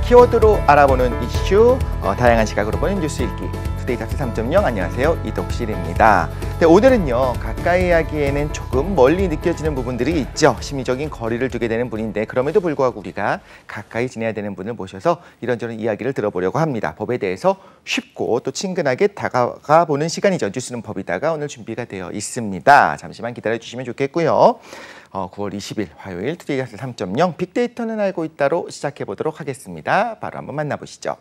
키워드로 알아보는 이슈, 다양한 시각으로 보는 뉴스 읽기. 투데이 잡지 3.0 안녕하세요. 이덕실입니다. 네, 오늘은요. 가까이 하기에는 조금 멀리 느껴지는 부분들이 있죠. 심리적인 거리를 두게 되는 분인데 그럼에도 불구하고 우리가 가까이 지내야 되는 분을 모셔서 이런저런 이야기를 들어보려고 합니다. 법에 대해서 쉽고 또 친근하게 다가가 보는 시간이죠. 뉴스는 법이다가 오늘 준비가 되어 있습니다. 잠시만 기다려주시면 좋겠고요. 9월 20일 화요일 투데이 잡지 3.0 빅데이터는 알고 있다로 시작해 보도록 하겠습니다. 바로 한번 만나보시죠.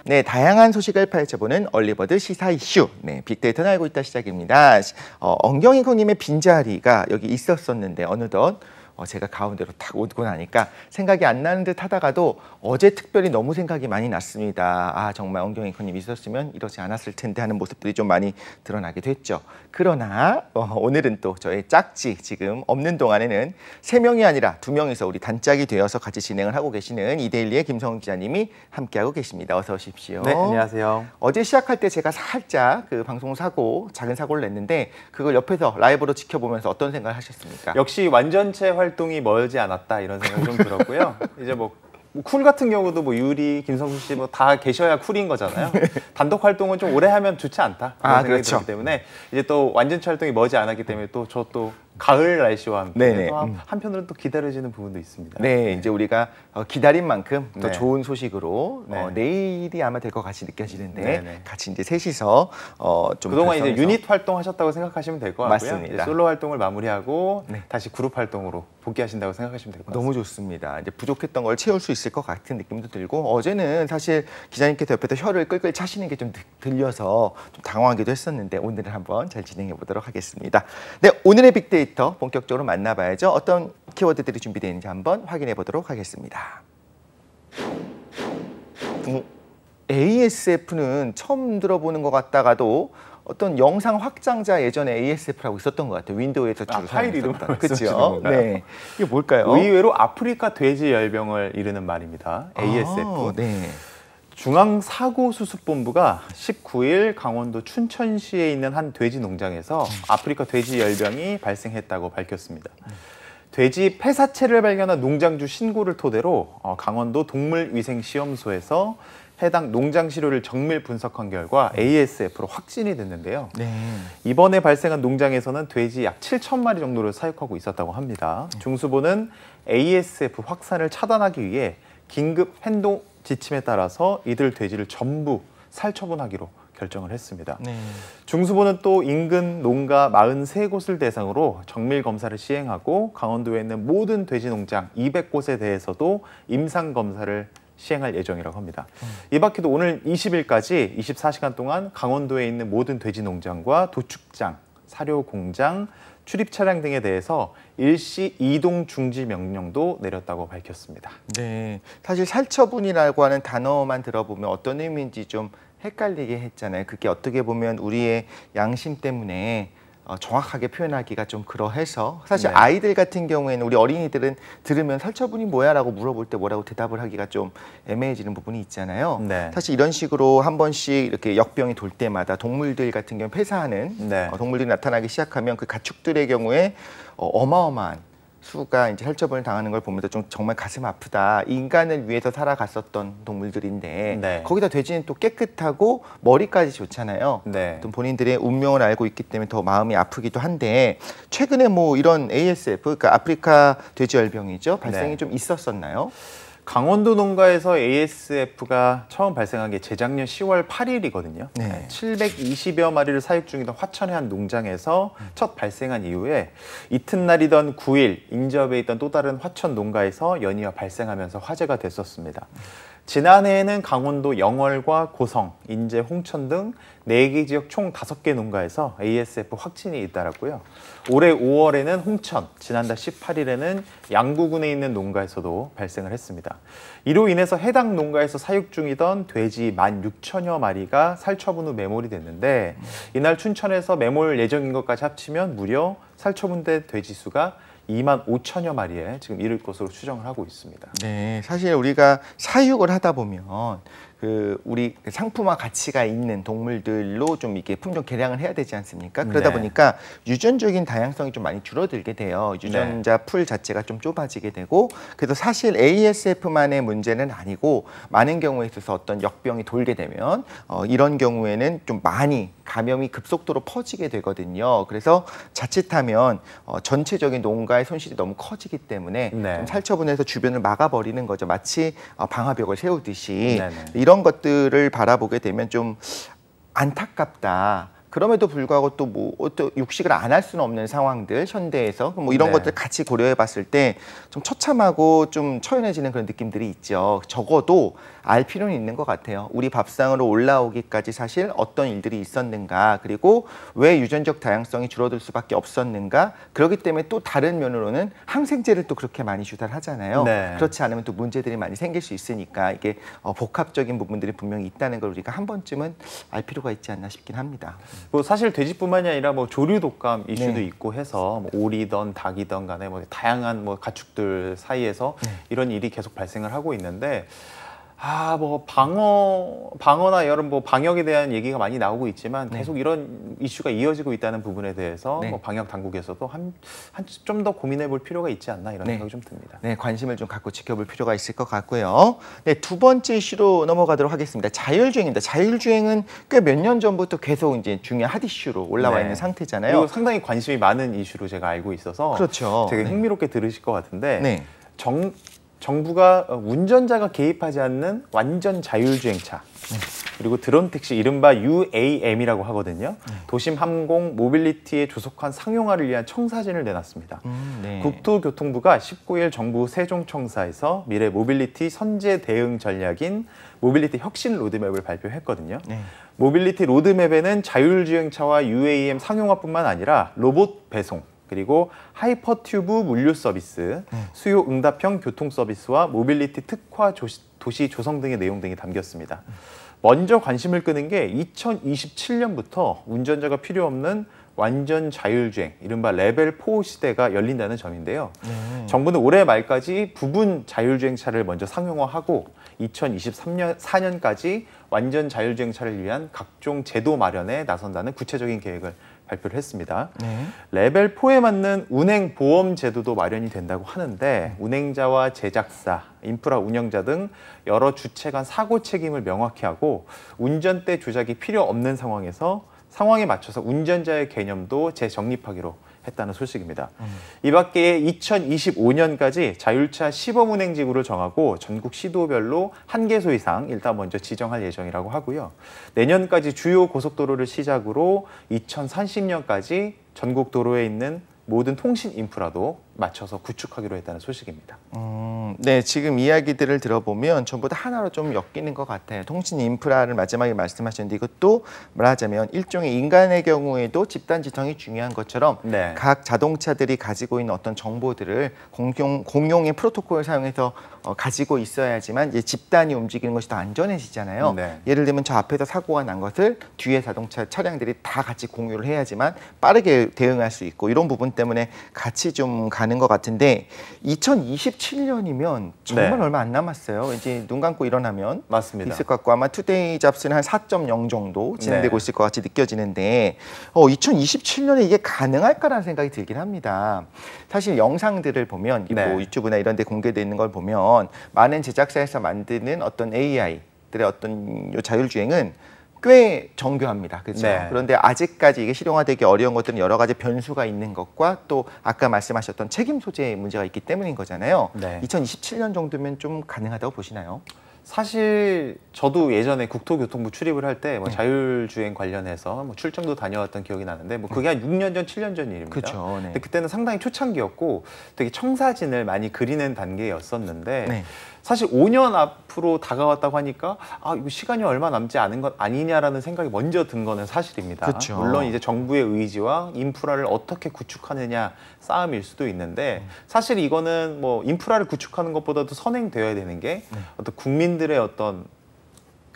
네, 다양한 소식을 파헤쳐보는 얼리버드 시사 이슈. 네, 빅데이터는 알고 있다 시작입니다. 엉경이 형님의 빈자리가 여기 있었었는데 어느덧 제가 가운데로 탁 오고 나니까 생각이 안 나는 듯 하다가도 어제 특별히 너무 생각이 많이 났습니다. 아, 정말 엉경이 형님 있었으면 이러지 않았을 텐데 하는 모습들이 좀 많이 드러나기도 했죠. 그러나 오늘은 또 저의 짝지 지금 없는 동안에는 3명이 아니라 2명이서 우리 단짝이 되어서 같이 진행을 하고 계시는 이데일리의 김성훈 기자님이 함께하고 계십니다. 어서 오십시오. 네, 안녕하세요. 어제 시작할 때 제가 살짝 그 방송 작은 사고를 냈는데 그걸 옆에서 라이브로 지켜보면서 어떤 생각을 하셨습니까? 역시 완전체 활동이 멀지 않았다 이런 생각이 좀 들었고요. 이제 쿨 같은 경우도 유리, 김성수 씨 다 계셔야 쿨인 거잖아요. 단독 활동은 좀 오래 하면 좋지 않다. 그런 생각이 그렇죠. 들기 때문에 이제 또 완전체 활동이 머지 않았기 때문에 또 저 또 가을 날씨와 함께 또 한편으로는 또 기다려지는 부분도 있습니다. 네, 이제 우리가 기다린 만큼 더 네. 좋은 소식으로 네. 내일이 아마 될 것 같이 느껴지는데 네네. 같이 이제 셋이서 좀 그동안 이제 결성해서 유닛 활동하셨다고 생각하시면 될 것 같고요. 맞습니다. 이제 솔로 활동을 마무리하고 네. 다시 그룹 활동으로 복귀하신다고 생각하시면 될 것 같습니다. 너무 좋습니다. 이제 부족했던 걸 채울 수 있을 것 같은 느낌도 들고 어제는 사실 기자님께서 옆에서 혀를 끌끌 차시는 게 좀 들려서 좀 당황하기도 했었는데 오늘은 한번 잘 진행해 보도록 하겠습니다. 네, 오늘의 빅데이터 본격적으로 만나봐야죠. 어떤 키워드들이 준비되어 있는지 한번 확인해 보도록 하겠습니다. ASF는 처음 들어보는 것 같다가도 어떤 영상 확장자 예전에 ASF라고 있었던 것 같아요. 윈도우에서 주로 파일 이름을 그렇죠. 네, 이게 뭘까요? 의외로 아프리카 돼지 열병을 이르는 말입니다. ASF. 네. 중앙사고수습본부가 19일 강원도 춘천시에 있는 한 돼지 농장에서 아프리카 돼지 열병이 발생했다고 밝혔습니다. 돼지 폐사체를 발견한 농장주 신고를 토대로 강원도 동물위생시험소에서 해당 농장 시료를 정밀 분석한 결과 ASF로 확진이 됐는데요. 네. 이번에 발생한 농장에서는 돼지 약 7,000마리 정도를 사육하고 있었다고 합니다. 중수부는 ASF 확산을 차단하기 위해 긴급 행동 지침에 따라서 이들 돼지를 전부 살처분하기로 결정을 했습니다. 네. 중수부는 또 인근 농가 43곳을 대상으로 정밀 검사를 시행하고 강원도에 있는 모든 돼지 농장 200곳에 대해서도 임상 검사를 시행할 예정이라고 합니다. 이 밖에도 오늘 20일까지 24시간 동안 강원도에 있는 모든 돼지 농장과 도축장, 사료 공장, 출입 차량 등에 대해서 일시 이동 중지 명령도 내렸다고 밝혔습니다. 네, 사실 살처분이라고 하는 단어만 들어보면 어떤 의미인지 좀 헷갈리게 했잖아요. 그게 어떻게 보면 우리의 양심 때문에 정확하게 표현하기가 좀 그러해서 사실 네. 아이들 같은 경우에는 우리 어린이들은 들으면 살처분이 뭐야 라고 물어볼 때 뭐라고 대답을 하기가 좀 애매해지는 부분이 있잖아요. 네. 사실 이런 식으로 한 번씩 이렇게 역병이 돌 때마다 동물들 같은 경우 폐사하는 네. 동물들이 나타나기 시작하면 그 가축들의 경우에 어마어마한 수가 이제 살처분을 당하는 걸 보면서 좀 정말 가슴 아프다. 인간을 위해서 살아갔었던 동물들인데 네. 거기다 돼지는 또 깨끗하고 머리까지 좋잖아요. 네. 어떤 본인들의 운명을 알고 있기 때문에 더 마음이 아프기도 한데 최근에 이런 ASF, 그러니까 아프리카 돼지열병이죠. 발생이 네. 좀 있었었나요? 강원도 농가에서 ASF가 처음 발생한 게 재작년 10월 8일이거든요. 네. 720여 마리를 사육 중이던 화천의 한 농장에서 첫 발생한 이후에 이튿날이던 9일 인접에 있던 또 다른 화천 농가에서 연이어 발생하면서 화제가 됐었습니다. 지난해에는 강원도 영월과 고성, 인제, 홍천 등 4개 지역 총 5개 농가에서 ASF 확진이 잇따랐고요. 올해 5월에는 홍천, 지난달 18일에는 양구군에 있는 농가에서도 발생을 했습니다. 이로 인해서 해당 농가에서 사육 중이던 돼지 16,000여 마리가 살처분 후 매몰이 됐는데 이날 춘천에서 매몰 예정인 것까지 합치면 무려 살처분된 돼지 수가 25,000여 마리에 지금 이를 것으로 추정을 하고 있습니다. 네, 사실 우리가 사육을 하다 보면 우리 상품화 가치가 있는 동물들로 좀 이게 품종 개량을 해야 되지 않습니까? 그러다 네. 보니까 유전적인 다양성이 좀 많이 줄어들게 돼요. 유전자 풀 자체가 좀 좁아지게 되고, 그래서 사실 ASF만의 문제는 아니고 많은 경우에 있어서 어떤 역병이 돌게 되면 이런 경우에는 좀 많이 감염이 급속도로 퍼지게 되거든요. 그래서 자칫하면 전체적인 농가의 손실이 너무 커지기 때문에 네. 좀 살처분해서 주변을 막아버리는 거죠. 마치 방화벽을 세우듯이. 네네. 이런 것들을 바라보게 되면 좀 안타깝다. 그럼에도 불구하고 또 또 육식을 안 할 수는 없는 상황들, 현대에서 뭐 이런 네. 것들 같이 고려해 봤을 때 좀 처참하고 좀 처연해지는 그런 느낌들이 있죠. 적어도 알 필요는 있는 것 같아요. 우리 밥상으로 올라오기까지 사실 어떤 일들이 있었는가, 그리고 왜 유전적 다양성이 줄어들 수밖에 없었는가. 그렇기 때문에 또 다른 면으로는 항생제를 또 그렇게 많이 주사를 하잖아요. 네. 그렇지 않으면 또 문제들이 많이 생길 수 있으니까 이게 복합적인 부분들이 분명히 있다는 걸 우리가 한 번쯤은 알 필요가 있지 않나 싶긴 합니다. 뭐 사실 돼지뿐만이 아니라 뭐 조류 독감 이슈도 네. 있고 해서 뭐 오리든 닭이든 간에 뭐 다양한 뭐 가축들 사이에서 이런 일이 계속 발생을 하고 있는데, 뭐 방어나 여런 뭐 방역에 대한 얘기가 많이 나오고 있지만 계속 이런 이슈가 이어지고 있다는 부분에 대해서 뭐 방역 당국에서도 좀 더 고민해 볼 필요가 있지 않나 이런 생각이 좀 듭니다. 네, 관심을 좀 갖고 지켜볼 필요가 있을 것 같고요. 네, 두 번째 이슈로 넘어가도록 하겠습니다. 자율주행입니다. 자율주행은 꽤 몇 년 전부터 계속 이제 중요한 핫 이슈로 올라와 있는 상태잖아요. 그리고 상당히 관심이 많은 이슈로 제가 알고 있어서 그렇죠. 되게 흥미롭게 들으실 것 같은데, 네. 정부가 운전자가 개입하지 않는 완전 자율주행차, 그리고 드론 택시, 이른바 UAM이라고 하거든요. 도심 항공 모빌리티에 조속한 상용화를 위한 청사진을 내놨습니다. 네. 국토교통부가 19일 정부 세종청사에서 미래 모빌리티 선제 대응 전략인 모빌리티 혁신 로드맵을 발표했거든요. 네. 모빌리티 로드맵에는 자율주행차와 UAM 상용화뿐만 아니라 로봇 배송, 그리고 하이퍼튜브 물류 서비스, 수요 응답형 교통 서비스와 모빌리티 특화 도시 조성 등의 내용 등이 담겼습니다. 먼저 관심을 끄는 게 2027년부터 운전자가 필요 없는 완전 자율주행, 이른바 레벨 4 시대가 열린다는 점인데요. 정부는 올해 말까지 부분 자율주행차를 먼저 상용화하고 2024년까지 완전 자율주행차를 위한 각종 제도 마련에 나선다는 구체적인 계획을 발표를 했습니다. 레벨 4에 맞는 운행 보험 제도도 마련이 된다고 하는데, 운행자와 제작사, 인프라 운영자 등 여러 주체 간 사고 책임을 명확히 하고 운전대 조작이 필요 없는 상황에서 상황에 맞춰서 운전자의 개념도 재정립하기로 했다는 소식입니다. 이 밖에 2025년까지 자율차 시범 운행 지구를 정하고 전국 시도별로 1개소 이상 일단 먼저 지정할 예정이라고 하고요. 내년까지 주요 고속도로를 시작으로 2030년까지 전국 도로에 있는 모든 통신 인프라도 맞춰서 구축하기로 했다는 소식입니다. 네, 지금 이야기들을 들어보면 전부 다 하나로 좀 엮이는 것 같아요. 통신 인프라를 마지막에 말씀하셨는데, 이것도 말하자면 일종의 인간의 경우에도 집단 지성이 중요한 것처럼 각 자동차들이 가지고 있는 어떤 정보들을 공용의 프로토콜을 사용해서 가지고 있어야지만 이제 집단이 움직이는 것이 더 안전해지잖아요. 예를 들면 저 앞에서 사고가 난 것을 뒤에 자동차 차량들이 다 같이 공유를 해야지만 빠르게 대응할 수 있고, 이런 부분 때문에 같이 좀 가는 것 같은데, 2027년이면 정말 얼마 안 남았어요. 이제 눈 감고 일어나면 맞습니다. 있을 것 같고, 아마 투데이 잡스는 한 4.0 정도 진행되고 있을 것 같이 느껴지는데, 2027년에 이게 가능할까라는 생각이 들긴 합니다. 사실 영상들을 보면 뭐 유튜브나 이런 데 공개되어 있는 걸 보면 많은 제작사에서 만드는 어떤 AI들의 어떤 요 자율주행은 꽤 정교합니다. 그렇죠? 그런데 아직까지 이게 실용화되기 어려운 것들은 여러 가지 변수가 있는 것과 또 아까 말씀하셨던 책임 소재의 문제가 있기 때문인 거잖아요. 2027년 정도면 좀 가능하다고 보시나요? 사실 저도 예전에 국토교통부 출입을 할 때 뭐 자율주행 관련해서 뭐 출장도 다녀왔던 기억이 나는데, 뭐 그게 한 6년 전, 7년 전 일입니다. 그렇죠. 근데 그때는 상당히 초창기였고 되게 청사진을 많이 그리는 단계였었는데, 사실 5년 앞으로 다가왔다고 하니까 이거 시간이 얼마 남지 않은 것 아니냐라는 생각이 먼저 든 거는 사실입니다. 물론 이제 정부의 의지와 인프라를 어떻게 구축하느냐 싸움일 수도 있는데, 사실 이거는 뭐 인프라를 구축하는 것보다도 선행되어야 되는 게 어떤 국민들의 어떤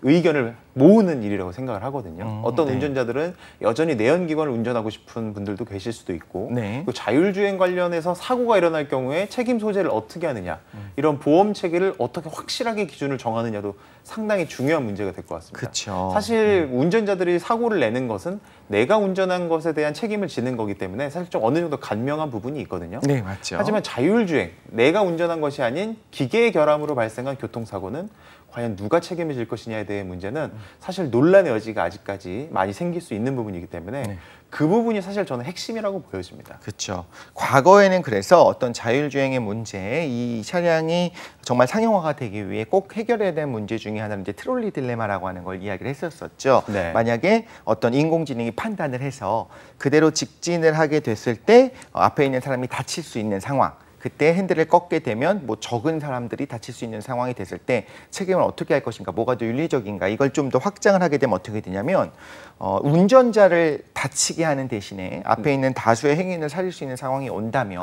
의견을 모으는 일이라고 생각을 하거든요. 어떤 네. 운전자들은 여전히 내연기관을 운전하고 싶은 분들도 계실 수도 있고 네. 그리고 자율주행 관련해서 사고가 일어날 경우에 책임 소재를 어떻게 하느냐 이런 보험 체계를 어떻게 확실하게 기준을 정하느냐도 상당히 중요한 문제가 될 것 같습니다. 그렇죠. 사실 운전자들이 사고를 내는 것은 내가 운전한 것에 대한 책임을 지는 거기 때문에 사실 좀 어느 정도 간명한 부분이 있거든요. 네, 맞죠. 하지만 자율주행, 내가 운전한 것이 아닌 기계의 결함으로 발생한 교통사고는 과연 누가 책임을 질 것이냐에 대한 문제는 사실 논란의 여지가 아직까지 많이 생길 수 있는 부분이기 때문에 네. 그 부분이 사실 저는 핵심이라고 보여집니다. 그렇죠. 과거에는 그래서 어떤 자율주행의 문제, 이 차량이 정말 상용화가 되기 위해 꼭 해결해야 되는 문제 중에 하나는 이제 트롤리 딜레마라고 하는 걸 이야기를 했었었죠. 네. 만약에 어떤 인공지능이 판단을 해서 그대로 직진을 하게 됐을 때 앞에 있는 사람이 다칠 수 있는 상황. 그때 핸들을 꺾게 되면 뭐 적은 사람들이 다칠 수 있는 상황이 됐을 때 책임을 어떻게 할 것인가, 뭐가 더 윤리적인가, 이걸 좀 더 확장을 하게 되면 어떻게 되냐면 운전자를 다치게 하는 대신에 앞에 있는 다수의 행인을 살릴 수 있는 상황이 온다면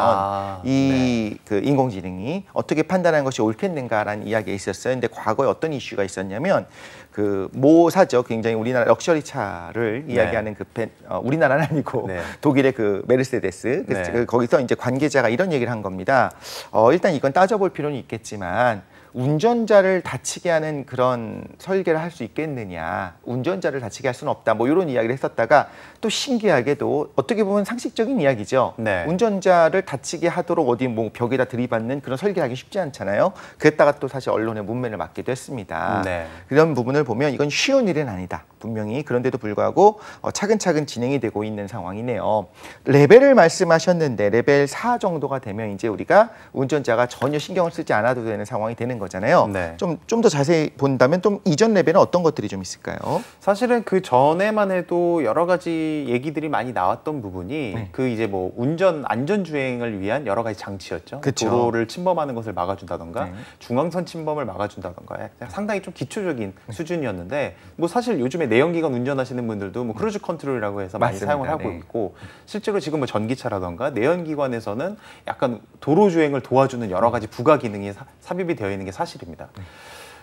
그 인공지능이 어떻게 판단하는 것이 옳겠는가라는 이야기가 있었어요. 근데 과거에 어떤 이슈가 있었냐면 그 모사죠. 굉장히 우리나라 럭셔리 차를 이야기하는 그 우리나라는 아니고 네. 독일의 그 메르세데스 네. 거기서 이제 관계자가 이런 얘기를 한 겁니다. 일단 이건 따져볼 필요는 있겠지만 운전자를 다치게 하는 그런 설계를 할 수 있겠느냐, 운전자를 다치게 할 수는 없다, 뭐 이런 이야기를 했었다가 또 신기하게도 어떻게 보면 상식적인 이야기죠. 네. 운전자를 다치게 하도록 어디 뭐 벽에다 들이받는 그런 설계하기 쉽지 않잖아요. 그랬다가 또 사실 언론의 문매를 맞기도 했습니다. 네. 그런 부분을 보면 이건 쉬운 일은 아니다. 분명히. 그런데도 불구하고 차근차근 진행이 되고 있는 상황이네요. 레벨을 말씀하셨는데 레벨 4 정도가 되면 이제 우리가 운전자가 전혀 신경을 쓰지 않아도 되는 상황이 되는 거잖아요. 네. 좀 더 자세히 본다면 좀 이전 레벨은 어떤 것들이 좀 있을까요? 사실은 그 전에만 해도 여러 가지 얘기들이 많이 나왔던 부분이 네. 그 이제 뭐 안전 주행을 위한 여러 가지 장치였죠. 그쵸. 도로를 침범하는 것을 막아준다던가 네. 중앙선 침범을 막아준다던가 상당히 좀 기초적인 수준이었는데 뭐 사실 요즘에 내연기관 운전하시는 분들도 뭐 크루즈 컨트롤이라고 해서 많이 맞습니다. 사용을 하고 네. 있고 실제로 지금 뭐 전기차라던가 내연기관에서는 약간 도로 주행을 도와주는 여러 가지 부가 기능이 삽입이 되어 있는 게 사실입니다.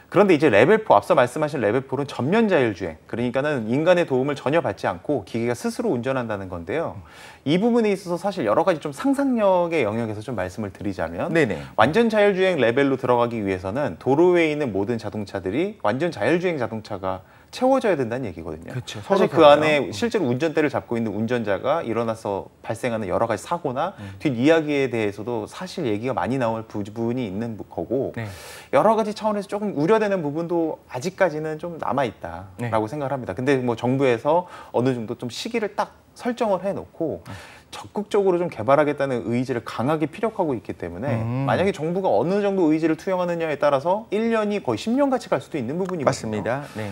그런데 이제 레벨 4, 앞서 말씀하신 레벨 4는 전면 자율주행, 그러니까는 인간의 도움을 전혀 받지 않고 기계가 스스로 운전한다는 건데요. 이 부분에 있어서 사실 여러 가지 좀 상상력의 영역에서 좀 말씀을 드리자면 네네. 완전 자율주행 레벨로 들어가기 위해서는 도로에 있는 모든 자동차들이 완전 자율주행 자동차가 채워져야 된다는 얘기거든요. 그렇죠. 사실 그 서로 안에 실제로 운전대를 잡고 있는 운전자가 일어나서 발생하는 여러 가지 사고나 뒷이야기에 대해서도 사실 얘기가 많이 나올 부분이 있는 거고 네. 여러 가지 차원에서 조금 우려되는 부분도 아직까지는 좀 남아있다라고 생각을 합니다. 근데 뭐 정부에서 어느 정도 좀 시기를 딱 설정을 해놓고 적극적으로 좀 개발하겠다는 의지를 강하게 피력하고 있기 때문에 만약에 정부가 어느 정도 의지를 투영하느냐에 따라서 1년이 거의 10년 같이 갈 수도 있는 부분이거든요. 맞습니다. 네.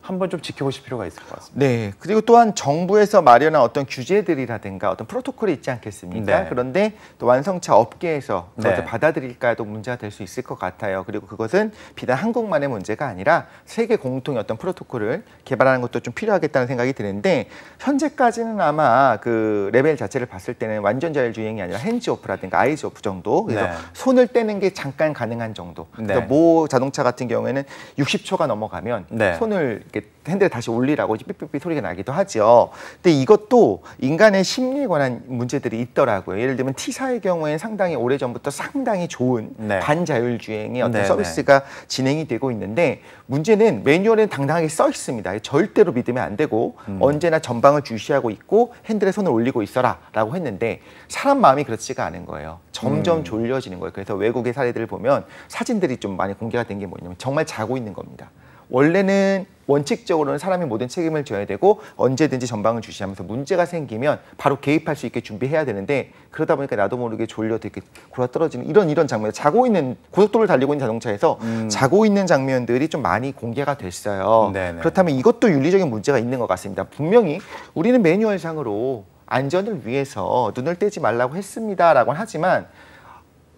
한번 좀 지켜보실 필요가 있을 것 같습니다. 네. 그리고 또한 정부에서 마련한 어떤 규제들이라든가 어떤 프로토콜이 있지 않겠습니까? 네. 그런데 또 완성차 업계에서 그것을 네. 받아들일까도 문제가 될 수 있을 것 같아요. 그리고 그것은 비단 한국만의 문제가 아니라 세계 공통의 어떤 프로토콜을 개발하는 것도 좀 필요하겠다는 생각이 드는데 현재까지는 아마 그 레벨 자체를 봤을 때는 완전 자율주행이 아니라 핸즈오프라든가 아이즈오프 정도. 그래서 네. 손을 떼는 게 잠깐 가능한 정도. 그래서 네. 모 자동차 같은 경우에는 60초가 넘어가면 네. 손을 이렇게 핸들을 다시 올리라고 삐삐삐 소리가 나기도 하죠. 근데 이것도 인간의 심리에 관한 문제들이 있더라고요. 예를 들면 T사의 경우에는 상당히 오래전부터 상당히 좋은 네. 반자율주행의 어떤 네, 서비스가 진행이 되고 있는데 문제는 매뉴얼에는 당당하게 써 있습니다. 절대로 믿으면 안 되고 언제나 전방을 주시하고 있고 핸들에 손을 올리고 있어라 라고 했는데 사람 마음이 그렇지가 않은 거예요. 점점 졸려지는 거예요. 그래서 외국의 사례들을 보면 사진들이 좀 많이 공개가 된 게 뭐냐면 정말 자고 있는 겁니다. 원래는 원칙적으로는 사람이 모든 책임을 져야 되고 언제든지 전방을 주시하면서 문제가 생기면 바로 개입할 수 있게 준비해야 되는데 그러다 보니까 나도 모르게 졸려 되게 골아떨어지는 이런 장면, 자고 있는 고속도로를 달리고 있는 자동차에서 자고 있는 장면들이 좀 많이 공개가 됐어요. 네네. 그렇다면 이것도 윤리적인 문제가 있는 것 같습니다. 분명히 우리는 매뉴얼상으로 안전을 위해서 눈을 떼지 말라고 했습니다라고 하지만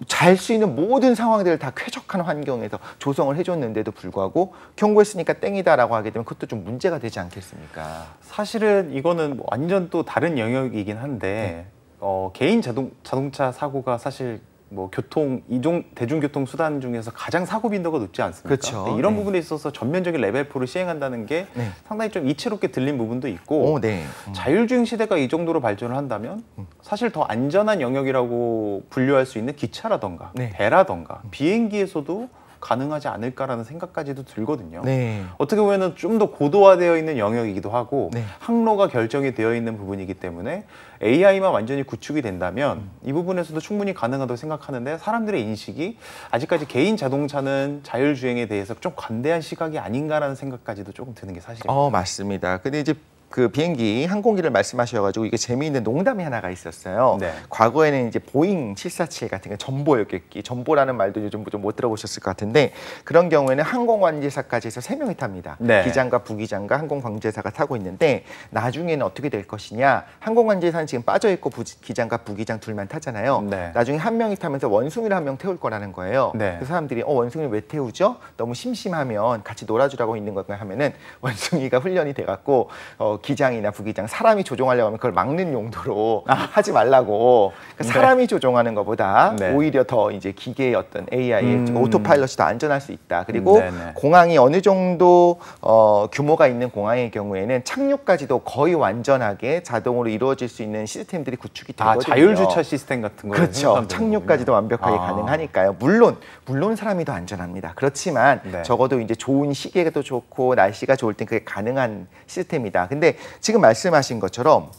잘 수 있는 모든 상황들을 다 쾌적한 환경에서 조성을 해줬는데도 불구하고 경고했으니까 땡이다라고 하게 되면 그것도 좀 문제가 되지 않겠습니까? 사실은 이거는 뭐 완전 또 다른 영역이긴 한데 개인 자동차 사고가 사실 뭐 대중교통 수단 중에서 가장 사고 빈도가 높지 않습니까? 그렇죠. 이런 네. 부분에 있어서 전면적인 레벨 4를 시행한다는 게 네. 상당히 좀 이채롭게 들린 부분도 있고 오, 네. 자율주행 시대가 이 정도로 발전을 한다면 사실 더 안전한 영역이라고 분류할 수 있는 기차라던가 네. 배라던가 비행기에서도 가능하지 않을까라는 생각까지도 들거든요. 네. 어떻게 보면 좀 더 고도화되어 있는 영역이기도 하고 네. 항로가 결정이 되어 있는 부분이기 때문에 AI만 완전히 구축이 된다면 이 부분에서도 충분히 가능하다고 생각하는데 사람들의 인식이 아직까지 개인 자동차는 자율주행에 대해서 좀 관대한 시각이 아닌가라는 생각까지도 조금 드는 게 사실입니다. 맞습니다. 근데 이제 그 비행기 항공기를 말씀하셔가지고 이게 재미있는 농담이 하나가 있었어요. 네. 과거에는 이제 보잉 747 같은 게 전보였겠기, 전보라는 말도 요즘 좀 못 들어보셨을 것 같은데 그런 경우에는 항공관제사까지 해서 3명이 탑니다. 네. 기장과 부기장과 항공관제사가 타고 있는데 나중에는 어떻게 될 것이냐? 항공관제사는 지금 빠져 있고 기장과 부기장 둘만 타잖아요. 네. 나중에 한 명이 타면서 원숭이를 한 명 태울 거라는 거예요. 네. 그 사람들이 원숭이를 왜 태우죠? 너무 심심하면 같이 놀아주라고 있는 건가 하면은 원숭이가 훈련이 돼갖고 기장이나 부기장 사람이 조종하려고 하면 그걸 막는 용도로 하지 말라고. 그러니까 사람이 조종하는 것보다 네. 오히려 더 이제 기계의 어떤 AI, 오토파일럿이 더 안전할 수 있다. 그리고 네네. 공항이 어느 정도 규모가 있는 공항의 경우에는 착륙까지도 거의 완전하게 자동으로 이루어질 수 있는 시스템들이 구축이 되거든요. 자율주차 시스템 같은 거. 그렇죠. 착륙까지도 완벽하게 가능하니까요. 물론 사람이 더 안전합니다. 그렇지만 네. 적어도 이제 좋은 시계가 또 좋고 날씨가 좋을 땐 그게 가능한 시스템이다. 근데 지금 말씀하신 것처럼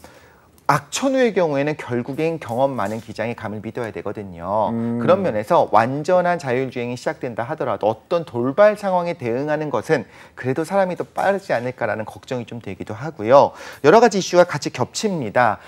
악천후의 경우에는 결국엔 경험 많은 기장의 감을 믿어야 되거든요. 그런 면에서 완전한 자율주행이 시작된다 하더라도 어떤 돌발 상황에 대응하는 것은 그래도 사람이 더 빠르지 않을까라는 걱정이 좀 되기도 하고요. 여러 가지 이슈가 같이 겹칩니다.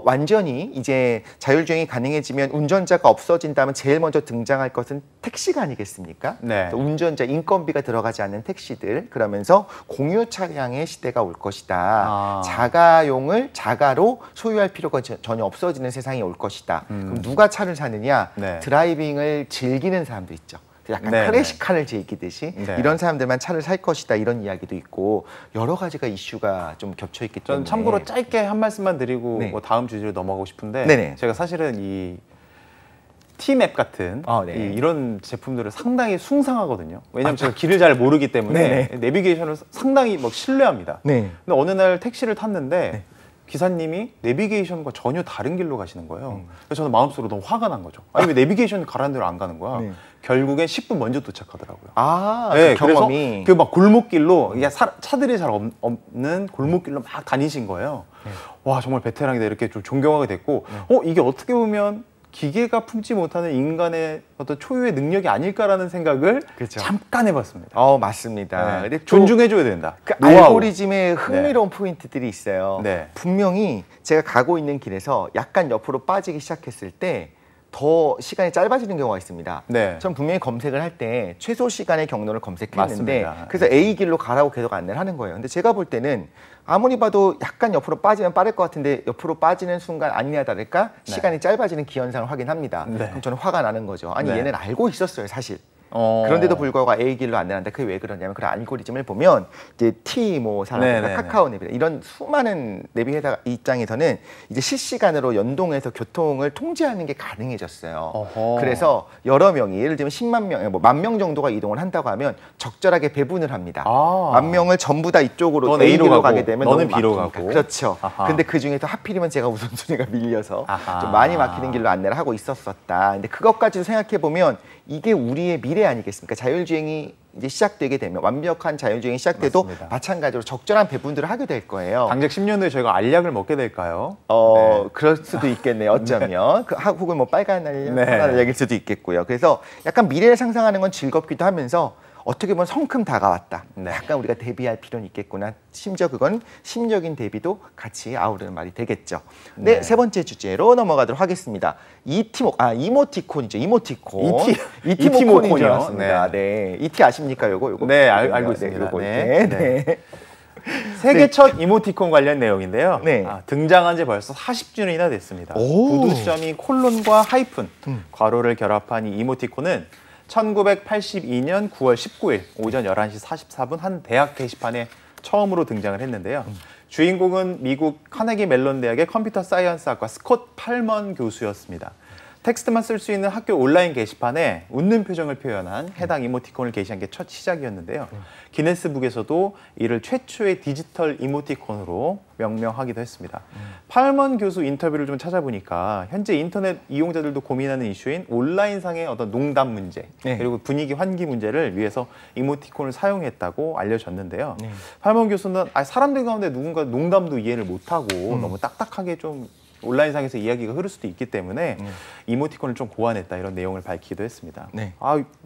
완전히 이제 자율주행이 가능해지면 운전자가 없어진다면 제일 먼저 등장할 것은 택시가 아니겠습니까? 네. 운전자 인건비가 들어가지 않는 택시들, 그러면서 공유 차량의 시대가 올 것이다. 자가용을 자가로 소유할 필요가 전혀 없어지는 세상이 올 것이다. 그럼 누가 차를 사느냐? 네. 드라이빙을 즐기는 사람도 있죠. 약간 네, 클래식카를 즐기듯이 네. 이런 사람들만 차를 살 것이다, 이런 이야기도 있고 여러 가지가 이슈가 좀 겹쳐 있기 때문에. 저는 참고로 짧게 한 말씀만 드리고 네. 뭐 다음 주제로 넘어가고 싶은데 네네. 제가 사실은 이 T맵 같은 네. 이런 제품들을 상당히 숭상하거든요. 왜냐하면 제가 길을 잘 모르기 때문에 네네. 내비게이션을 상당히 막 신뢰합니다. 네. 근데 어느 날 택시를 탔는데 기사님이 내비게이션과 전혀 다른 길로 가시는 거예요. 그래서 저는 마음속으로 너무 화가 난 거죠. 아니 왜 내비게이션 가라는 대로 안 가는 거야? 네. 결국엔 10분 먼저 도착하더라고요. 그 경험이. 그래서 그 막 골목길로 이게 차들이 잘 없는 골목길로 막 다니신 거예요. 와, 정말 베테랑이다, 이렇게 좀 존경하게 됐고, 이게 어떻게 보면 기계가 품지 못하는 인간의 어떤 초유의 능력이 아닐까라는 생각을 그렇죠. 잠깐 해봤습니다. 맞습니다. 네. 근데 또 존중해줘야 된다. 그 노하우. 알고리즘의 흥미로운 포인트들이 있어요. 네. 분명히 제가 가고 있는 길에서 약간 옆으로 빠지기 시작했을 때 더 시간이 짧아지는 경우가 있습니다. 네. 전 분명히 검색을 할 때 최소 시간의 경로를 검색했는데 맞습니다. 그래서 A 길로 가라고 계속 안내를 하는 거예요. 근데 제가 볼 때는 아무리 봐도 약간 옆으로 빠지면 빠를 것 같은데 옆으로 빠지는 순간 아니나 다를까 시간이 짧아지는 기현상을 확인합니다. 네. 그럼 저는 화가 나는 거죠. 아니 네. 얘는 알고 있었어요, 사실. 그런데도 불구하고 A 길로 안내한다. 그게 왜 그러냐면 그런 알고리즘을 보면 이제 T 사람들과 네네네. 카카오 내비 이런 수많은 내비 회사 입장에서는 이제 실시간으로 연동해서 교통을 통제하는 게 가능해졌어요. 어허. 그래서 여러 명이 예를 들면 10만 명, 뭐 1만 명 정도가 이동을 한다고 하면 적절하게 배분을 합니다. 1만 명을 전부 다 이쪽으로 넌 A A로 길로 가고, 가게 되면 너는 너무 B로 막히니까. 가고. 그렇죠. 아하. 근데 그 중에서 하필이면 제가 우선순위가 밀려서 아하. 좀 많이 막히는 길로 안내를 하고 있었었다. 근데 그것까지도 생각해 보면 이게 우리의 미래 아니겠습니까? 자율주행이 이제 시작되게 되면 완벽한 자율주행이 시작돼도 맞습니다. 마찬가지로 적절한 배분들을 하게 될 거예요. 당장 10년 후에 저희가 알약을 먹게 될까요? 그럴 수도 있겠네요. 어쩌면 혹은 뭐 빨간 알약, 네. 파란 알약일 수도 있겠고요. 그래서 약간 미래를 상상하는 건 즐겁기도 하면서 어떻게 보면 성큼 다가왔다. 네. 약간 우리가 대비할 필요는 있겠구나. 심지어 그건 심적인 대비도 같이 아우르는 말이 되겠죠. 네, 네. 세 번째 주제로 넘어가도록 하겠습니다. 이모티콘이죠. 이모티콘. 이티모콘인 줄 알았습니다. 네. 이티 아십니까? 요거? 네, 알고 있습니다. 요거 네. 네. 세계 첫 이모티콘 관련 내용인데요. 네. 등장한 지 벌써 40주년이나 됐습니다. 오. 구두점이 콜론과 하이픈, 괄호를 결합한 이 이모티콘은 1982년 9월 19일 오전 11시 44분 한 대학 게시판에 처음으로 등장을 했는데요. 주인공은 미국 카네기 멜론 대학의 컴퓨터 사이언스 학과 스콧 팔먼 교수였습니다. 텍스트만 쓸 수 있는 학교 온라인 게시판에 웃는 표정을 표현한 해당 이모티콘을 게시한 게 첫 시작이었는데요. 기네스북에서도 이를 최초의 디지털 이모티콘으로 명명하기도 했습니다. 팔먼 교수 인터뷰를 좀 찾아보니까 현재 인터넷 이용자들도 고민하는 이슈인 온라인상의 어떤 농담 문제 네. 그리고 분위기 환기 문제를 위해서 이모티콘을 사용했다고 알려졌는데요. 네. 팔먼 교수는 사람들 가운데 누군가 농담도 이해를 못하고 너무 딱딱하게 좀 온라인상에서 이야기가 흐를 수도 있기 때문에 이모티콘을 좀 고안했다 이런 내용을 밝히기도 했습니다. 네.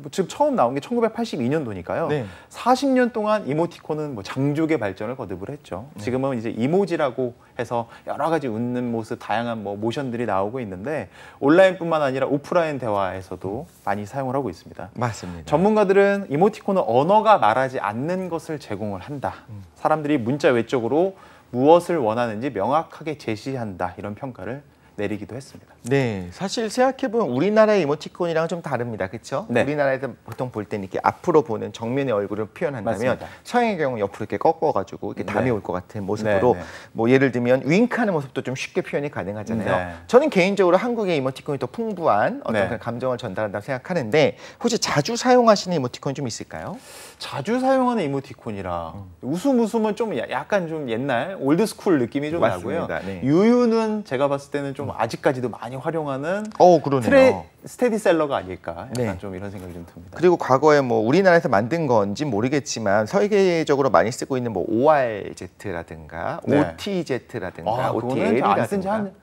지금 처음 나온 게 1982년도니까요. 네. 40년 동안 이모티콘은 뭐 장족의 발전을 거듭을 했죠. 지금은 이제 이모지라고 해서 여러 가지 웃는 모습, 다양한 뭐 모션들이 나오고 있는데 온라인뿐만 아니라 오프라인 대화에서도 많이 사용을 하고 있습니다. 맞습니다. 전문가들은 이모티콘은 언어가 말하지 않는 것을 제공을 한다. 사람들이 문자 외적으로 무엇을 원하는지 명확하게 제시한다. 이런 평가를 내리기도 했습니다. 네, 사실 생각해보면 우리나라의 이모티콘이랑은 좀 다릅니다. 그렇죠? 네. 우리나라에서 보통 볼 때는 이렇게 앞으로 보는 정면의 얼굴을 표현한다면 맞습니다. 서양의 경우는 옆으로 이렇게 꺾어가지고 이렇게 담이 네. 올 것 같은 모습으로 네, 네. 뭐 예를 들면 윙크하는 모습도 좀 쉽게 표현이 가능하잖아요. 네. 저는 개인적으로 한국의 이모티콘이 더 풍부한 어떤 네. 그런 감정을 전달한다고 생각하는데 혹시 자주 사용하시는 이모티콘이 좀 있을까요? 자주 사용하는 이모티콘이라 웃음은 좀 약간 좀 옛날 올드스쿨 느낌이 좀 맞습니다. 나고요. 네. 유유는 제가 봤을 때는 좀 아직까지도 많이 활용하는 그러네요. 스테디셀러가 아닐까 약간 네. 좀 이런 생각이 좀 듭니다. 그리고 과거에 뭐 우리나라에서 만든 건지 모르겠지만 세계적으로 많이 쓰고 있는 뭐 ORZ라든가 네. OTZ라든가 그거는 안 쓴 지 한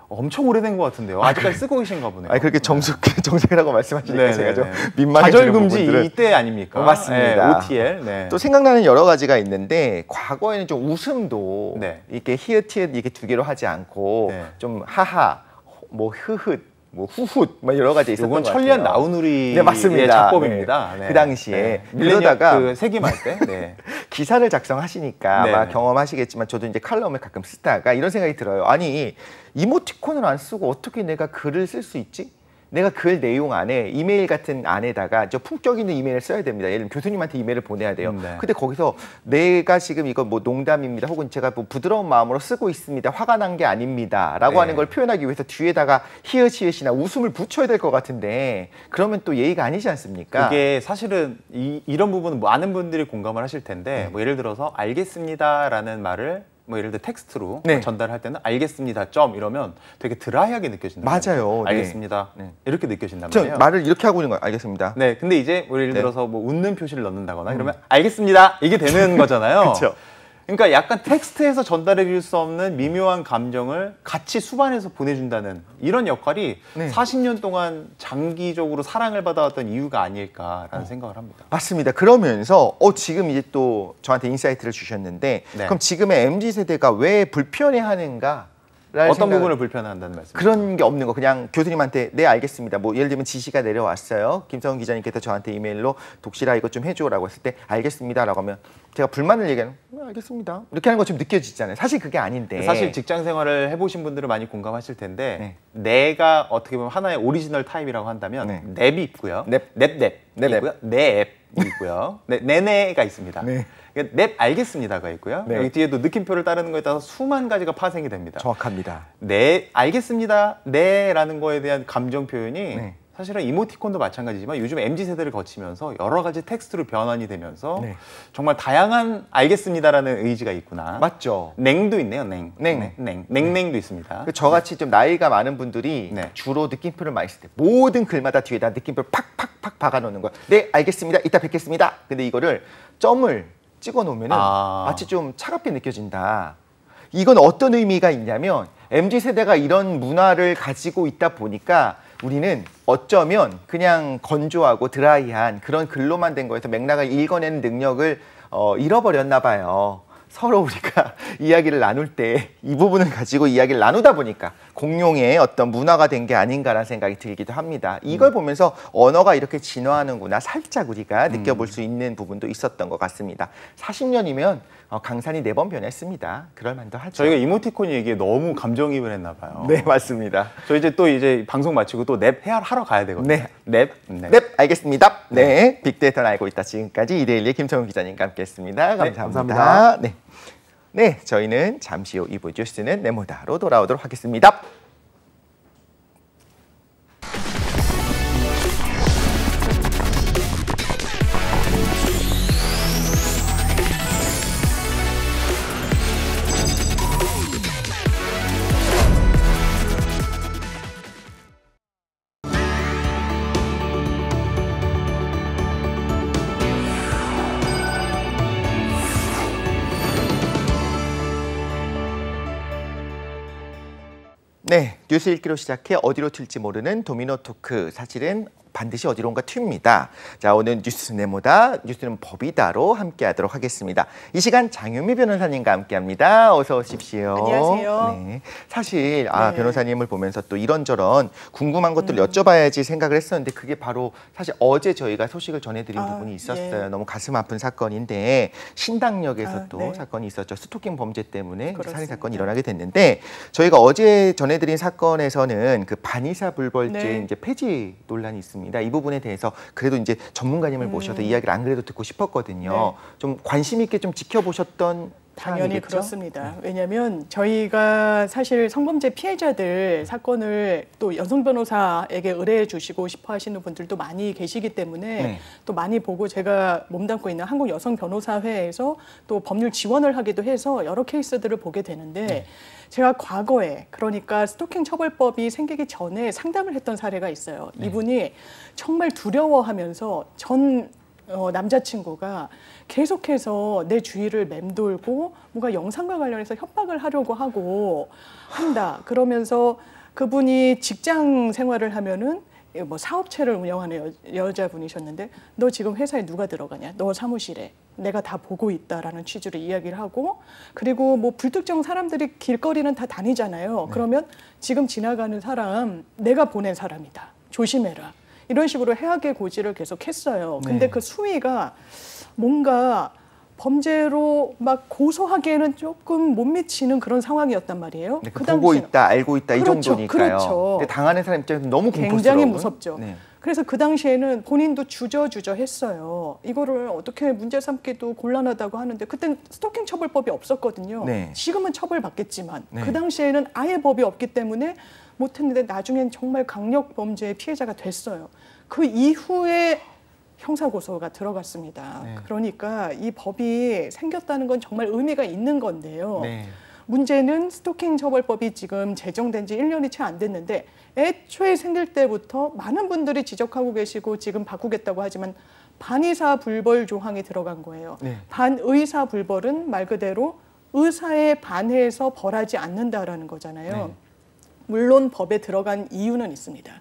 엄청 오래된 것 같은데요. 아직까지 쓰고 계신가 보네요. 아니 그렇게 정색이라고 말씀하시니까 네, 제가 좀 네. 민망해지는 좌절금지 부분들은 이때 아닙니까? 맞습니다. 네, OTL. 네. 또 생각나는 여러 가지가 있는데 과거에는 좀 웃음도 네. 이렇게 히읗 이렇게 두 개로 하지 않고 네. 좀 하하, 뭐 흐흐, 뭐 후훗, 뭐 여러 가지 있었던 것 이건 같아요. 천리안 나우누리의 네, 맞습니다. 작법입니다. 네. 네. 그 당시에 네. 그러다가 그 세기말 때 네. 기사를 작성하시니까 네. 아마 경험하시겠지만 저도 이제 칼럼을 가끔 쓰다가 이런 생각이 들어요. 아니 이모티콘을 안 쓰고 어떻게 내가 글을 쓸 수 있지? 내가 글 내용 안에 이메일 같은 안에다가 저 품격 있는 이메일을 써야 됩니다. 예를 들면 교수님한테 이메일을 보내야 돼요. 네. 근데 거기서 내가 지금 이거 뭐 농담입니다. 혹은 제가 뭐 부드러운 마음으로 쓰고 있습니다. 화가 난 게 아닙니다. 라고 네. 하는 걸 표현하기 위해서 뒤에다가 히읗이나 웃음을 붙여야 될 것 같은데 그러면 또 예의가 아니지 않습니까? 그게 사실은 이런 부분은 많은 분들이 공감을 하실 텐데 뭐 예를 들어서 알겠습니다라는 말을 뭐 예를 들어 텍스트로 네. 전달할 때는 알겠습니다 점 이러면 되게 드라이하게 느껴진다. 맞아요. 네. 알겠습니다. 네. 이렇게 느껴진단 저 말이에요. 말을 이렇게 하고 있는 거예요. 알겠습니다. 네, 근데 이제 뭐 예를 네. 들어서 뭐 웃는 표시를 넣는다거나 이러면 알겠습니다 이게 되는 거잖아요. 그렇죠. 그러니까 약간 텍스트에서 전달해 줄 수 없는 미묘한 감정을 같이 수반해서 보내준다는 이런 역할이 네. 40년 동안 장기적으로 사랑을 받아왔던 이유가 아닐까라는 생각을 합니다. 맞습니다. 그러면서 지금 이제 또 저한테 인사이트를 주셨는데 네. 그럼 지금의 MZ세대가 왜 불편해하는가? 어떤 부분을 불편해한다는 말씀이세요? 그런 게 없는 거 그냥 교수님한테 네 알겠습니다. 뭐 예를 들면 지시가 내려왔어요. 김성훈 기자님께서 저한테 이메일로 독실아 이것 좀 해줘라고 했을 때 알겠습니다라고 하면 제가 불만을 얘기하면 알겠습니다. 이렇게 하는 것처럼 느껴지잖아요. 사실 그게 아닌데. 사실 직장 생활을 해보신 분들은 많이 공감하실 텐데 네. 내가 어떻게 보면 하나의 오리지널 타입이라고 한다면 네. 넵이 있고요. 넵. 넵 네넵. 있고요. 네앱이 있고요. 네네가 있습니다. 네. 그러니까 넵 알겠습니다가 있고요. 네. 여기 뒤에도 느낌표를 따르는 거에 따라서 수만 가지가 파생이 됩니다. 정확합니다. 네 알겠습니다. 네라는 거에 대한 감정 표현이 네. 사실은 이모티콘도 마찬가지지만 요즘 MZ세대를 거치면서 여러 가지 텍스트로 변환이 되면서 네. 정말 다양한 알겠습니다라는 의지가 있구나. 맞죠. 냉도 있네요. 냉. 냉. 냉도 있습니다. 저같이 좀 나이가 많은 분들이 네. 주로 느낌표를 많이 쓸 때 모든 글마다 뒤에다 느낌표를 팍팍팍 박아놓는 거야. 네 알겠습니다. 이따 뵙겠습니다. 근데 이거를 점을 찍어 놓으면 마치 좀 차갑게 느껴진다. 이건 어떤 의미가 있냐면 MZ세대가 이런 문화를 가지고 있다 보니까 우리는 어쩌면 그냥 건조하고 드라이한 그런 글로만 된 거에서 맥락을 읽어내는 능력을 잃어버렸나 봐요. 서로 우리가 이야기를 나눌 때 이 부분을 가지고 이야기를 나누다 보니까 공용의 어떤 문화가 된 게 아닌가라는 생각이 들기도 합니다. 이걸 보면서 언어가 이렇게 진화하는구나 살짝 우리가 느껴볼 수 있는 부분도 있었던 것 같습니다. 40년이면 강산이 4번 변했습니다. 그럴 만도 하죠. 저희가 이모티콘 얘기에 너무 감정이입을 했나 봐요. 네, 맞습니다. 저 이제 방송 마치고 또 넵 하러 가야 되거든요. 네. 넵. 네, 알겠습니다. 네, 빅데이터는 알고 있다. 지금까지 이데일리의 김성훈 기자님과 함께했습니다. 감사합니다. 감사합니다. 네. 네, 저희는 잠시 후 2부 뉴스는 네모다로 돌아오도록 하겠습니다. 네, 뉴스 읽기로 시작해 어디로 튈지 모르는 도미노 토크. 사실은 반드시 어디론가 튑니다. 자, 오늘 뉴스 네모다, 뉴스는 법이다로 함께하도록 하겠습니다. 이 시간 장유미 변호사님과 함께합니다. 어서 오십시오. 안녕하세요. 네, 사실 네. 변호사님을 보면서 또 이런저런 궁금한 것들 여쭤봐야지 생각을 했었는데 그게 바로 사실 어제 저희가 소식을 전해드린 부분이 있었어요. 예. 너무 가슴 아픈 사건인데 신당역에서 또 네. 사건이 있었죠. 스토킹 범죄 때문에 그렇습니다. 살인 사건이 일어나게 됐는데 저희가 어제 전해드린 사건에서는 그 반의사 불벌죄 네. 이제 폐지 논란이 있습니다. 이 부분에 대해서 그래도 이제 전문가님을 모셔서 이야기를 안 그래도 듣고 싶었거든요. 네. 좀 관심 있게 좀 지켜보셨던 당연히 사안이겠죠? 그렇습니다. 왜냐하면 저희가 사실 성범죄 피해자들 사건을 또 여성 변호사에게 의뢰해 주시고 싶어 하시는 분들도 많이 계시기 때문에 네. 또 많이 보고 제가 몸담고 있는 한국 여성 변호사회에서 또 법률 지원을 하기도 해서 여러 케이스들을 보게 되는데 제가 과거에 그러니까 스토킹 처벌법이 생기기 전에 상담을 했던 사례가 있어요. 이분이 정말 두려워하면서 전 남자친구가 계속해서 내 주위를 맴돌고 뭔가 영상과 관련해서 협박을 하려고 하고 한다. 그러면서 그분이 직장 생활을 하면은 뭐 사업체를 운영하는 여자분이셨는데 너 지금 회사에 누가 들어가냐? 너 사무실에 내가 다 보고 있다라는 취지로 이야기를 하고 그리고 뭐 불특정 사람들이 길거리는 다 다니잖아요. 그러면 지금 지나가는 사람 내가 보낸 사람이다. 조심해라. 이런 식으로 해악의 고지를 계속 했어요. 근데 네. 그 수위가 뭔가 범죄로 막 고소하기에는 조금 못 미치는 그런 상황이었단 말이에요. 네, 그 보고 당시에는. 있다, 알고 있다 이 그렇죠, 정도니까요. 그렇죠. 근데 당하는 사람 입장에서 너무 공포스러운. 굉장히 무섭죠. 네. 그래서 그 당시에는 본인도 주저주저했어요. 이거를 어떻게 문제 삼기도 곤란하다고 하는데 그때는 스토킹 처벌법이 없었거든요. 네. 지금은 처벌받겠지만 네. 그 당시에는 아예 법이 없기 때문에 못했는데 나중엔 정말 강력 범죄의 피해자가 됐어요. 그 이후에 형사고소가 들어갔습니다. 네. 그러니까 이 법이 생겼다는 건 정말 의미가 있는 건데요. 네. 문제는 스토킹 처벌법이 지금 제정된 지 1년이 채 안 됐는데 애초에 생길 때부터 많은 분들이 지적하고 계시고 지금 바꾸겠다고 하지만 반의사 불벌 조항이 들어간 거예요. 네. 반의사 불벌은 말 그대로 의사에 반해서 벌하지 않는다라는 거잖아요. 네. 물론 법에 들어간 이유는 있습니다.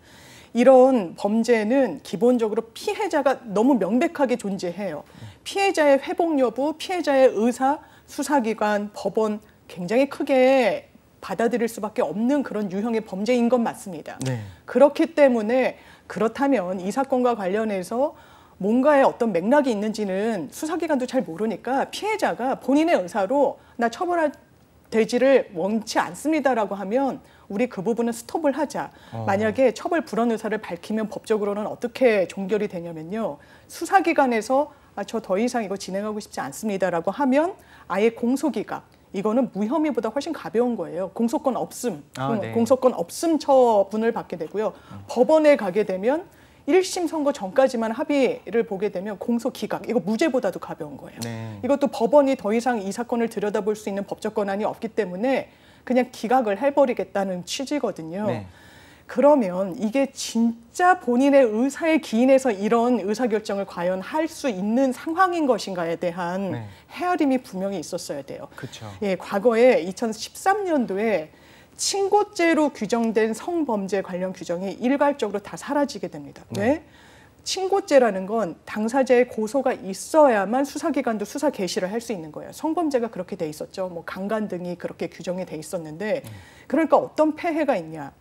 이런 범죄는 기본적으로 피해자가 너무 명백하게 존재해요. 피해자의 회복 여부, 피해자의 의사, 수사기관, 법원 굉장히 크게 받아들일 수밖에 없는 그런 유형의 범죄인 건 맞습니다. 네. 그렇기 때문에 그렇다면 이 사건과 관련해서 뭔가의 어떤 맥락이 있는지는 수사기관도 잘 모르니까 피해자가 본인의 의사로 나 처벌되지를 원치 않습니다라고 하면 우리 그 부분은 스톱을 하자. 만약에 처벌 불원 의사를 밝히면 법적으로는 어떻게 종결이 되냐면요. 수사기관에서 저 더 이상 이거 진행하고 싶지 않습니다라고 하면 아예 공소기각. 이거는 무혐의보다 훨씬 가벼운 거예요. 공소권 없음, 네. 공소권 없음 처분을 받게 되고요. 법원에 가게 되면 1심 선고 전까지만 합의를 보게 되면 공소 기각, 이거 무죄보다도 가벼운 거예요. 네. 이것도 법원이 더 이상 이 사건을 들여다볼 수 있는 법적 권한이 없기 때문에 그냥 기각을 해버리겠다는 취지거든요. 네. 그러면 이게 진짜 본인의 의사에 기인해서 이런 의사결정을 과연 할 수 있는 상황인 것인가에 대한 네. 헤아림이 분명히 있었어야 돼요. 그렇죠. 예, 과거에 2013년도에 친고죄로 규정된 성범죄 관련 규정이 일괄적으로 다 사라지게 됩니다. 네. 왜? 친고죄라는 건 당사자의 고소가 있어야만 수사기관도 수사 개시를 할 수 있는 거예요. 성범죄가 그렇게 돼 있었죠. 뭐 강간 등이 그렇게 규정이 돼 있었는데 그러니까 어떤 폐해가 있냐.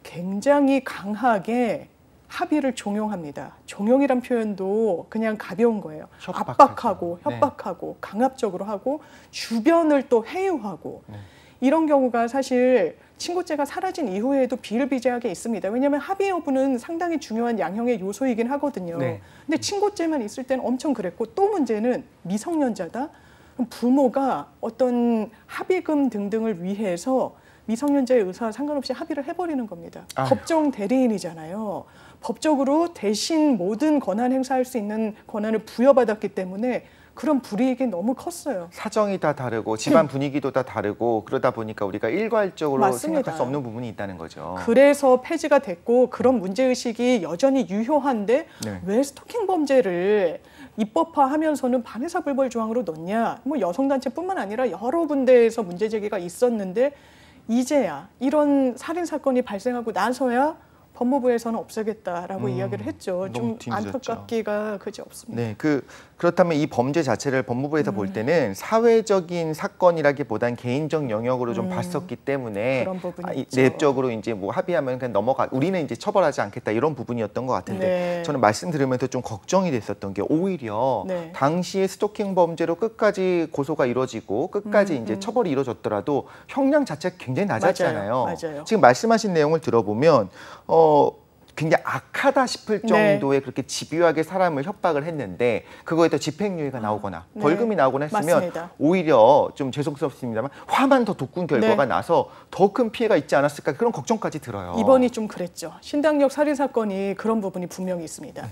굉장히 강하게 합의를 종용합니다. 종용이란 표현도 그냥 가벼운 거예요. 협박하죠. 압박하고 네. 협박하고 강압적으로 하고 주변을 또 회유하고 네. 이런 경우가 사실 친고죄가 사라진 이후에도 비일비재하게 있습니다. 왜냐하면 합의 여부는 상당히 중요한 양형의 요소이긴 하거든요. 네. 근데 친고죄만 있을 때는 엄청 그랬고 또 문제는 미성년자다. 그럼 부모가 어떤 합의금 등등을 위해서 미성년자의 의사와 상관없이 합의를 해버리는 겁니다. 아유. 법정 대리인이잖아요. 법적으로 대신 모든 권한 행사할 수 있는 권한을 부여받았기 때문에 그런 불이익이 너무 컸어요. 사정이 다 다르고 집안 분위기도 다 다르고 그러다 보니까 우리가 일괄적으로 맞습니다. 생각할 수 없는 부분이 있다는 거죠. 그래서 폐지가 됐고 그런 문제의식이 여전히 유효한데 네. 왜 스토킹 범죄를 입법화하면서는 반의사 불벌 조항으로 넣냐. 뭐 여성단체뿐만 아니라 여러 군데에서 문제 제기가 있었는데 이제야 이런 살인 사건이 발생하고 나서야 법무부에서는 없애겠다라고 이야기를 했죠. 좀 뒤늦었죠. 안타깝기가 그지없습니다. 네, 그렇다면 이 범죄 자체를 법무부에서 볼 때는 사회적인 사건이라기보단 개인적 영역으로 좀 봤었기 때문에 그런 부분이 있죠. 내적으로 이제 뭐 합의하면 그냥 넘어가 우리는 이제 처벌하지 않겠다 이런 부분이었던 것 같은데 네. 저는 말씀 들으면서 좀 걱정이 됐었던 게 오히려 네. 당시에 스토킹 범죄로 끝까지 고소가 이루어지고 끝까지 이제 처벌이 이루어졌더라도 형량 자체가 굉장히 낮았잖아요. 맞아요. 지금 말씀하신 내용을 들어보면 굉장히 악하다 싶을 네. 정도의 그렇게 집요하게 사람을 협박을 했는데 그거에 또 집행유예가 나오거나 네. 벌금이 나오거나 했으면 맞습니다. 오히려 좀 죄송스럽습니다만 화만 더 돋군 결과가 네. 나서 더 큰 피해가 있지 않았을까 그런 걱정까지 들어요. 이번이 좀 그랬죠. 신당역 살인 사건이 그런 부분이 분명히 있습니다.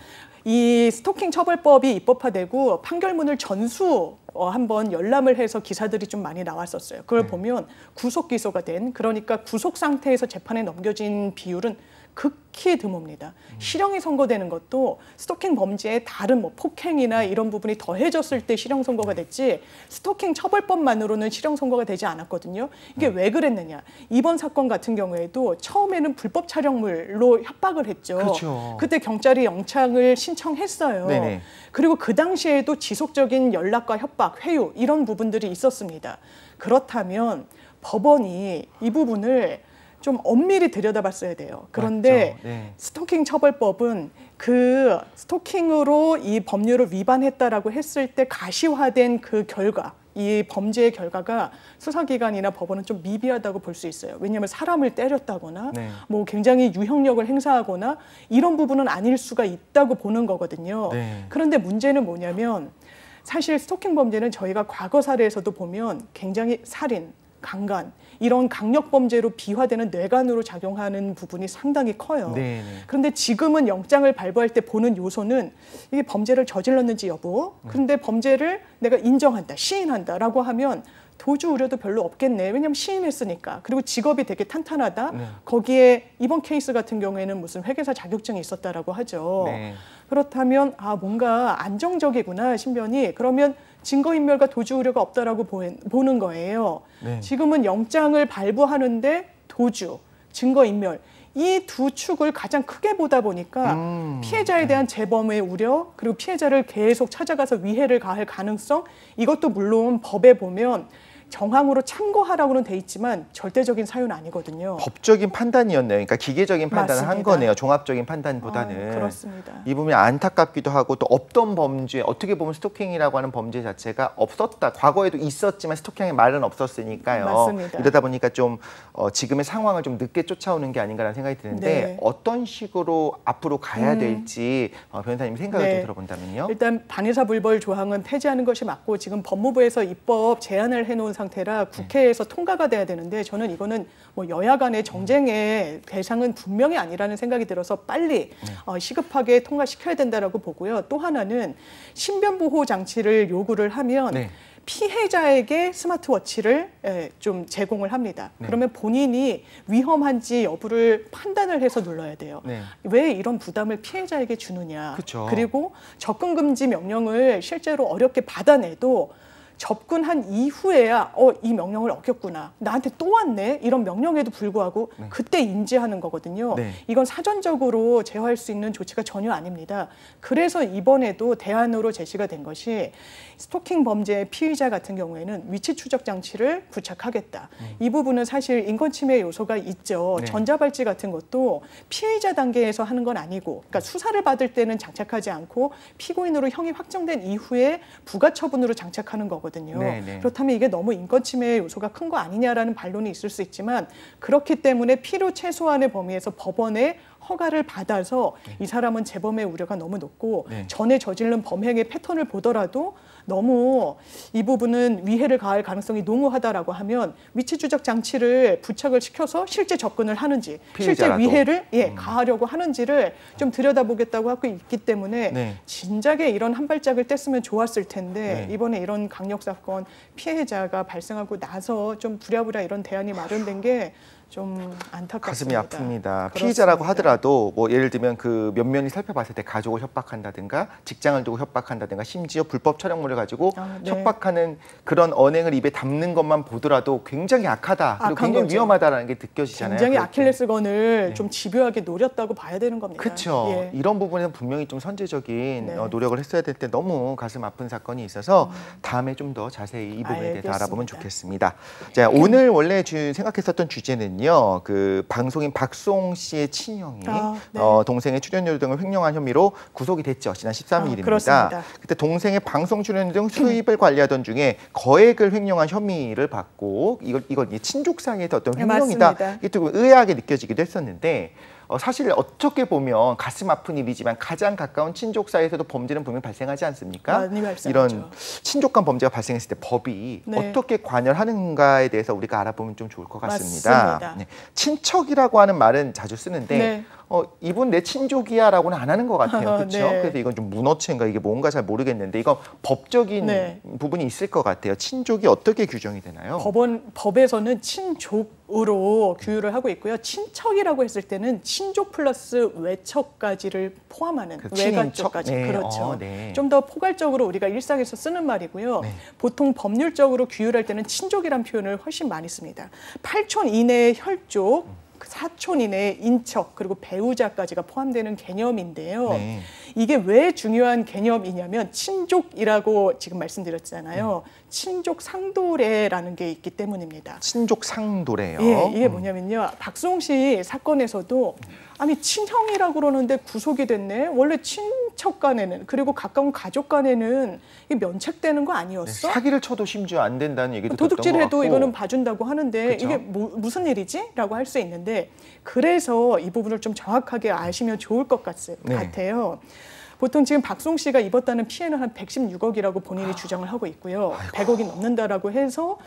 이 스토킹 처벌법이 입법화되고 판결문을 전수 한번 열람을 해서 기사들이 좀 많이 나왔었어요. 그걸 보면 구속 기소가 된 그러니까 구속 상태에서 재판에 넘겨진 비율은 극히 드뭅니다. 실형이 선고되는 것도 스토킹 범죄의 다른 뭐 폭행이나 이런 부분이 더해졌을 때 실형 선고가 됐지 스토킹 처벌법만으로는 실형 선고가 되지 않았거든요. 이게 왜 그랬느냐? 이번 사건 같은 경우에도 처음에는 불법 촬영물로 협박을 했죠. 그렇죠. 그때 경찰이 영장을 신청했어요. 네네. 그리고 그 당시에도 지속적인 연락과 협박, 회유 이런 부분들이 있었습니다. 그렇다면 법원이 이 부분을 좀 엄밀히 들여다봤어야 돼요. 그런데 맞죠. 네. 스토킹 처벌법은 그 스토킹으로 이 법률을 위반했다라고 했을 때 가시화된 그 결과, 이 범죄의 결과가 수사기관이나 법원은 좀 미비하다고 볼 수 있어요. 왜냐하면 사람을 때렸다거나 네. 뭐 굉장히 유형력을 행사하거나 이런 부분은 아닐 수가 있다고 보는 거거든요. 네. 그런데 문제는 뭐냐면 사실 스토킹 범죄는 저희가 과거 사례에서도 보면 굉장히 살인, 강간 이런 강력 범죄로 비화되는 뇌관으로 작용하는 부분이 상당히 커요. 네네. 그런데 지금은 영장을 발부할 때 보는 요소는 이게 범죄를 저질렀는지 여부. 그런데 범죄를 내가 인정한다, 시인한다라고 하면 도주 우려도 별로 없겠네. 왜냐하면 시인했으니까. 그리고 직업이 되게 탄탄하다. 네. 거기에 이번 케이스 같은 경우에는 무슨 회계사 자격증이 있었다라고 하죠. 네. 그렇다면 뭔가 안정적이구나 신변이. 그러면 증거인멸과 도주 우려가 없다라고 보는 거예요. 네. 지금은 영장을 발부하는데 도주, 증거인멸 이 두 축을 가장 크게 보다 보니까 피해자에 대한 재범의 우려 그리고 피해자를 계속 찾아가서 위해를 가할 가능성 이것도 물론 법에 보면 정황으로 참고하라고는 돼 있지만 절대적인 사유는 아니거든요. 법적인 판단이었네요. 그러니까 기계적인 판단을 한 맞습니다. 거네요. 종합적인 판단보다는. 그렇습니다. 이 부분이 안타깝기도 하고 또 없던 범죄, 어떻게 보면 스토킹이라고 하는 범죄 자체가 없었다. 과거에도 있었지만 스토킹의 말은 없었으니까요. 맞습니다. 이러다 보니까 좀 지금의 상황을 좀 늦게 쫓아오는 게 아닌가라는 생각이 드는데 네. 어떤 식으로 앞으로 가야 될지 변호사님 생각을 네. 좀 들어본다면요. 일단 반의사불벌 조항은 폐지하는 것이 맞고 지금 법무부에서 입법 제안을 해놓은 상태라 국회에서 통과가 돼야 되는데 저는 이거는 뭐 여야 간의 정쟁의 대상은 분명히 아니라는 생각이 들어서 빨리 시급하게 통과시켜야 된다라고 보고요. 또 하나는 신변 보호 장치를 요구를 하면 네. 피해자에게 스마트워치를 좀 제공을 합니다. 네. 그러면 본인이 위험한지 여부를 판단을 해서 눌러야 돼요. 네. 왜 이런 부담을 피해자에게 주느냐. 그쵸. 그리고 접근 금지 명령을 실제로 어렵게 받아내도 접근한 이후에야 이 명령을 어겼구나. 나한테 또 왔네. 이런 명령에도 불구하고 그때 인지하는 거거든요. 네. 이건 사전적으로 제어할 수 있는 조치가 전혀 아닙니다. 그래서 이번에도 대안으로 제시가 된 것이 스토킹 범죄 피의자 같은 경우에는 위치 추적 장치를 부착하겠다. 이 부분은 사실 인권 침해 요소가 있죠. 네. 전자발찌 같은 것도 피의자 단계에서 하는 건 아니고 그러니까 수사를 받을 때는 장착하지 않고 피고인으로 형이 확정된 이후에 부가처분으로 장착하는 거거든요. 네, 네. 그렇다면 이게 너무 인권 침해 요소가 큰 거 아니냐라는 반론이 있을 수 있지만 그렇기 때문에 필요 최소한의 범위에서 법원의 허가를 받아서 이 사람은 재범의 우려가 너무 높고 네. 전에 저지른 범행의 패턴을 보더라도 너무 이 부분은 위해를 가할 가능성이 농후하다라고 하면 위치 추적 장치를 부착을 시켜서 실제 접근을 하는지 피해자라도. 실제 위해를 가하려고 하는지를 좀 들여다보겠다고 하고 있기 때문에 네. 진작에 이런 한 발짝을 뗐으면 좋았을 텐데 네. 이번에 이런 강력 사건 피해자가 발생하고 나서 좀 부랴부랴 이런 대안이 마련된 게 좀 가슴이 안타깝습니다. 아픕니다. 피의자라고 그렇습니다. 하더라도 뭐 예를 들면 그 면면이 살펴봤을 때 가족을 협박한다든가 직장을 두고 협박한다든가 심지어 불법 촬영물을 가지고 네. 협박하는 그런 언행을 입에 담는 것만 보더라도 굉장히 악하다. 그리고 악한 굉장히 거죠. 위험하다라는 게 느껴지잖아요. 굉장히 그럴 때. 아킬레스건을 네. 좀 집요하게 노렸다고 봐야 되는 겁니다. 그렇죠. 예. 이런 부분에는 분명히 좀 선제적인 네. 노력을 했어야 될 때 너무 가슴 아픈 사건이 있어서 다음에 좀 더 자세히 이 부분에 대해 알겠습니다. 알아보면 좋겠습니다. 자, 오늘 원래 생각했었던 주제는요. 그 방송인 박수홍 씨의 친형이 네. 동생의 출연료 등을 횡령한 혐의로 구속이 됐죠. 지난 13일입니다. 그렇습니다. 그때 동생의 방송 출연 등 수입을 관리하던 중에 거액을 횡령한 혐의를 받고 이걸 친족 사이에서 어떤 네, 횡령이다. 맞습니다. 이게 좀 의아하게 느껴지기도 했었는데 사실 어떻게 보면 가슴 아픈 일이지만 가장 가까운 친족 사이에서도 범죄는 분명히 발생하지 않습니까? 많이 발생하죠. 이런 친족 간 범죄가 발생했을 때 법이 네. 어떻게 관여하는가에 대해서 우리가 알아보면 좀 좋을 것 같습니다. 맞습니다. 네. 친척이라고 하는 말은 자주 쓰는데 네. 이분 내 친족이야라고는 안 하는 것 같아요. 그렇죠? 네. 그래서 이건 좀 문어체인가 이게 뭔가 잘 모르겠는데 이건 법적인 네. 부분이 있을 것 같아요. 친족이 어떻게 규정이 되나요? 법에서는 친족으로 규율을 하고 있고요. 친척이라고 했을 때는 친족 플러스 외척까지를 포함하는 그 외가족까지. 친인척? 네. 그렇죠. 네. 좀 더 포괄적으로 우리가 일상에서 쓰는 말이고요. 네. 보통 법률적으로 규율할 때는 친족이란 표현을 훨씬 많이 씁니다. 8촌 이내의 혈족, 사촌 이내의 인척, 그리고 배우자까지가 포함되는 개념인데요. 네. 이게 왜 중요한 개념이냐면 친족이라고 지금 말씀드렸잖아요. 친족 상도례라는 게 있기 때문입니다. 친족 상도래요. 예, 이게 뭐냐면요. 박수홍 씨 사건에서도 아니 친형이라고 그러는데 구속이 됐네. 원래 친척 간에는 그리고 가까운 가족 간에는 이게 면책되는 거 아니었어? 사기를 쳐도 심지어 안 된다는 얘기도 들었던 것 도둑질해도 같고. 이거는 봐준다고 하는데 그쵸? 이게 무슨 일이지? 라고 할 수 있는데 그래서 이 부분을 좀 정확하게 아시면 좋을 것 네. 같아요. 보통 지금 박수홍 씨가 입었다는 피해는 한 116억이라고 본인이 주장을 하고 있고요. 100억이 넘는다라고 해서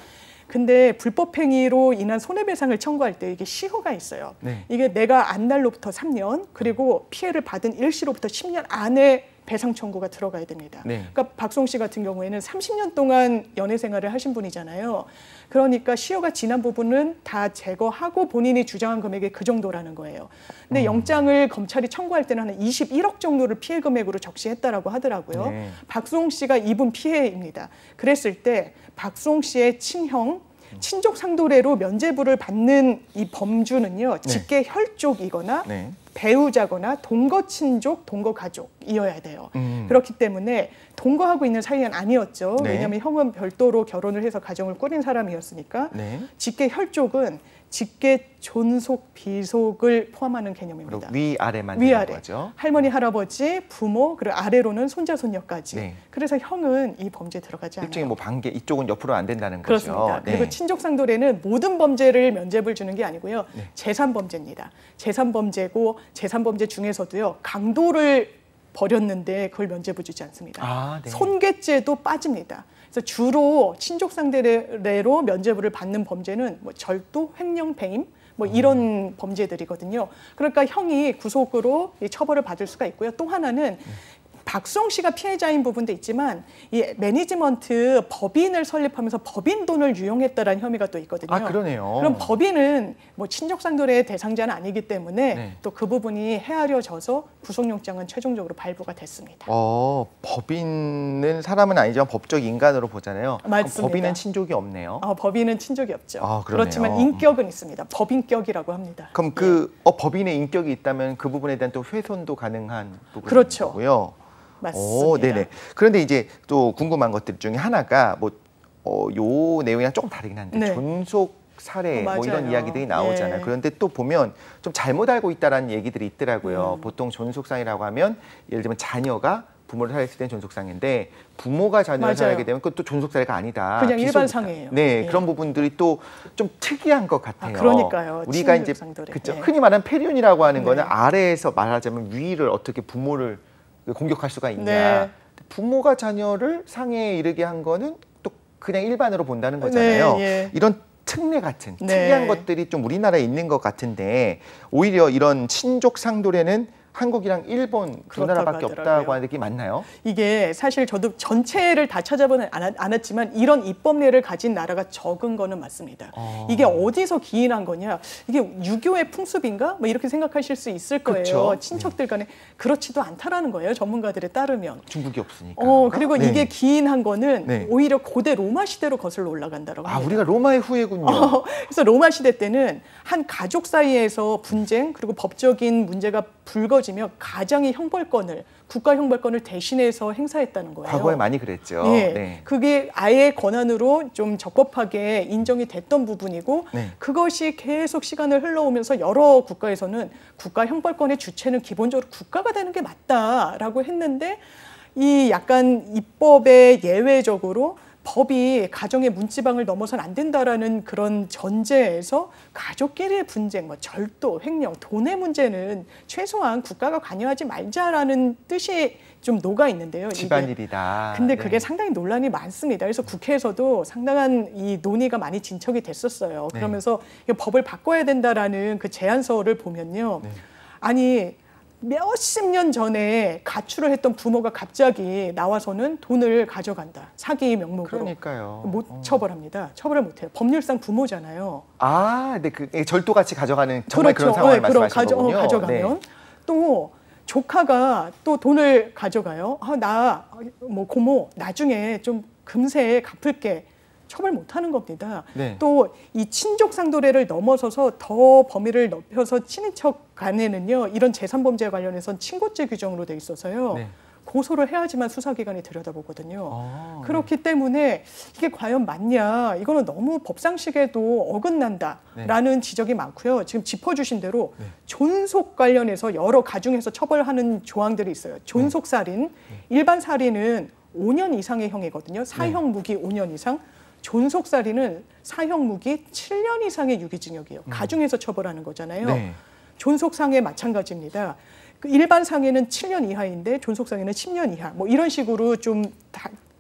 근데 불법행위로 인한 손해배상을 청구할 때 이게 시효가 있어요. 네. 이게 내가 안 날로부터 3년 그리고 피해를 받은 일시로부터 10년 안에 배상 청구가 들어가야 됩니다. 네. 그러니까 박수홍 씨 같은 경우에는 30년 동안 연애 생활을 하신 분이잖아요. 그러니까 시효가 지난 부분은 다 제거하고 본인이 주장한 금액이 그 정도라는 거예요. 근데 영장을 검찰이 청구할 때는 한 21억 정도를 피해 금액으로 적시했다라고 하더라고요. 네. 박수홍 씨가 입은 피해입니다. 그랬을 때 박수홍 씨의 친형, 친족 상도례로 면죄부를 받는 이 범주는요. 직계 혈족이거나 네. 배우자거나 동거 친족, 동거 가족이어야 돼요. 그렇기 때문에 동거하고 있는 사이는 아니었죠. 네. 왜냐하면 형은 별도로 결혼을 해서 가정을 꾸린 사람이었으니까. 네. 직계 혈족은 직계 존속, 비속을 포함하는 개념입니다. 그리고 위아래만 위아래. 되는 거죠. 할머니, 할아버지, 부모, 그리고 아래로는 손자, 손녀까지. 네. 그래서 형은 이 범죄에 들어가지 않아요. 일종의 뭐 반개 이쪽은 옆으로 안 된다는 그렇습니다. 거죠. 네. 그리고 친족상도례는 모든 범죄를 면죄부를 주는 게 아니고요. 네. 재산범죄입니다. 재산범죄고 재산범죄 중에서도요. 강도를 벌였는데 그걸 면죄부 주지 않습니다. 아, 네. 손괴죄도 빠집니다. 그래서 주로 친족상대례로 면죄부를 받는 범죄는 뭐 절도, 횡령, 배임 뭐 이런 범죄들이거든요. 그러니까 형이 구속으로 이 처벌을 받을 수가 있고요. 또 하나는 박수홍 씨가 피해자인 부분도 있지만 이 매니지먼트 법인을 설립하면서 법인 돈을 유용했다라는 혐의가 또 있거든요. 아, 그러네요. 그럼 법인은 뭐 친족상도례의 대상자는 아니기 때문에 네. 또 그 부분이 헤아려져서 구속영장은 최종적으로 발부가 됐습니다. 법인은 사람은 아니지만 법적 인간으로 보잖아요. 그럼 맞습니다. 법인은 친족이 없네요. 법인은 친족이 없죠. 아, 그러네요. 그렇지만 인격은 있습니다. 법인격이라고 합니다. 그럼 법인의 인격이 있다면 그 부분에 대한 또 훼손도 가능한 그렇죠. 부분이고요. 맞습니다. 네네. 그런데 이제 또 궁금한 것들 중에 하나가 요 내용이랑 조금 다르긴 한데 네. 존속 사례 뭐 이런 맞아요. 이야기들이 나오잖아요. 예. 그런데 또 보면 좀 잘못 알고 있다라는 얘기들이 있더라고요. 보통 존속상이라고 하면 예를 들면 자녀가 부모를 살해했을 때는 존속상인데 부모가 자녀를 맞아요. 살해하게 되면 그것도 존속사례가 아니다. 그냥 일반 비속이다. 상해예요. 네, 예. 그런 부분들이 또 좀 특이한 것 같아요. 그러니까요. 우리가 이제 친족상도례. 그쵸? 예. 흔히 말하는 폐륜이라고 하는 거는 네. 아래에서 말하자면 위를 어떻게 부모를 공격할 수가 있냐. 네. 부모가 자녀를 상해에 이르게 한 거는 또 그냥 일반으로 본다는 거잖아요. 네, 예. 이런 특례 같은 네. 특이한 것들이 좀 우리나라에 있는 것 같은데 오히려 이런 친족 상도례는 한국이랑 일본 두 나라밖에 없다고 하더라고요. 하는 게 맞나요? 이게 사실 저도 전체를 다 찾아보는 않았지만 이런 입법례를 가진 나라가 적은 거는 맞습니다. 이게 어디서 기인한 거냐? 이게 유교의 풍습인가? 뭐 이렇게 생각하실 수 있을 거예요. 그쵸? 친척들 간에 그렇지도 않다라는 거예요. 전문가들에 따르면. 중국이 없으니까. 그리고 네. 이게 기인한 거는 네. 오히려 고대 로마 시대로 거슬러 올라간다라고 합니다. 우리가 로마의 후예군요. 그래서 로마 시대 때는 한 가족 사이에서 분쟁 그리고 법적인 문제가 불거지며 가장이 형벌권을 국가 형벌권을 대신해서 행사했다는 거예요. 과거에 많이 그랬죠. 네, 네. 그게 아예 권한으로 좀 적법하게 인정이 됐던 부분이고 네. 그것이 계속 시간을 흘러오면서 여러 국가에서는 국가 형벌권의 주체는 기본적으로 국가가 되는 게 맞다라고 했는데 이 약간 입법에 예외적으로 법이 가정의 문지방을 넘어선 안 된다라는 그런 전제에서 가족끼리의 분쟁, 뭐 절도, 횡령, 돈의 문제는 최소한 국가가 관여하지 말자라는 뜻이 좀 녹아 있는데요. 집안일이다. 근데 그게 상당히 논란이 많습니다. 그래서 국회에서도 상당한 이 논의가 많이 진척이 됐었어요. 네. 그러면서 이 법을 바꿔야 된다라는 그 제안서를 보면요. 네. 아니 몇십 년 전에 가출을 했던 부모가 갑자기 나와서는 돈을 가져간다. 사기 명목으로. 그러니까요. 못 처벌합니다. 처벌을 못해요. 법률상 부모잖아요. 네, 그 절도같이 가져가는 정말 그런 상황을 말씀하신 거군요. 가져가면 네. 또 조카가 또 돈을 가져가요. 뭐 고모 나중에 좀 금세 갚을게. 처벌 못하는 겁니다. 네. 또 이 친족 상도례를 넘어서서 더 범위를 넓혀서 친인척 간에는요. 이런 재산범죄와 관련해서는 친고죄 규정으로 돼 있어서요. 네. 고소를 해야지만 수사기관이 들여다보거든요. 그렇기 네. 때문에 이게 과연 맞냐. 이거는 너무 법상식에도 어긋난다라는 지적이 많고요. 지금 짚어주신 대로 존속 관련해서 여러 가중해서 처벌하는 조항들이 있어요. 존속살인, 일반 살인은 5년 이상의 형이거든요. 사형 무기 5년 이상. 존속살인은 사형 무기 7년 이상의 유기징역이에요. 가중해서 처벌하는 거잖아요. 네. 존속상해 마찬가지입니다. 그 일반 상해는 7년 이하인데 존속상해는 10년 이하. 뭐 이런 식으로 좀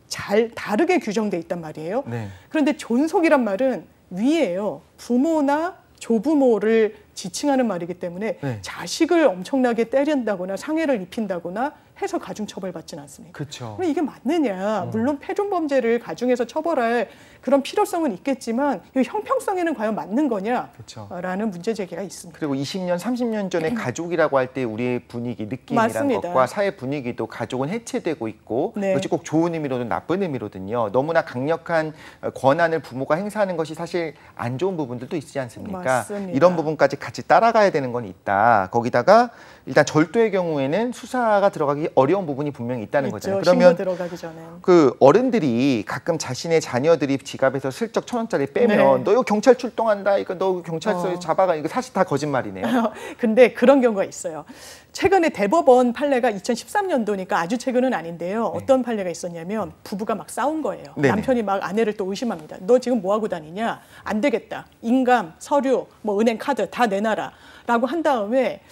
잘 다르게 규정돼 있단 말이에요. 네. 그런데 존속이란 말은 위예요. 부모나 조부모를 지칭하는 말이기 때문에 네. 자식을 엄청나게 때린다거나 상해를 입힌다거나 해서 가중처벌받지는 않습니다. 그렇죠. 그럼 이게 맞느냐? 물론 패존범죄를 가중해서 처벌할 그런 필요성은 있겠지만 이 형평성에는 과연 맞는 거냐? 그렇죠. 라는 문제 제기가 있습니다. 그리고 20년, 30년 전에 가족이라고 할 때 우리의 분위기, 느낌이란 맞습니다. 것과 사회 분위기도 가족은 해체되고 있고 네. 그것이 꼭 좋은 의미로든 나쁜 의미로든요. 너무나 강력한 권한을 부모가 행사하는 것이 사실 안 좋은 부분들도 있지 않습니까? 맞습니다. 이런 부분까지 같이 따라가야 되는 건 있다. 거기다가 일단 절도의 경우에는 수사가 들어가기 어려운 부분이 분명히 있다는 거잖아요. 신고 들어가기 전에. 그 어른들이 가끔 자신의 자녀들이 지갑에서 슬쩍 1,000원짜리 빼면 네. 너 이거 경찰 출동한다. 이거 너 경찰서에 잡아가. 이거 사실 다 거짓말이네요. 근데 그런 경우가 있어요. 최근에 대법원 판례가 2013년도니까 아주 최근은 아닌데요. 어떤 판례가 있었냐면 부부가 막 싸운 거예요. 네네. 남편이 막 아내를 또 의심합니다. 너 지금 뭐 하고 다니냐? 안 되겠다. 인감, 서류, 뭐 은행 카드 다 내놔라. 라고 한 다음에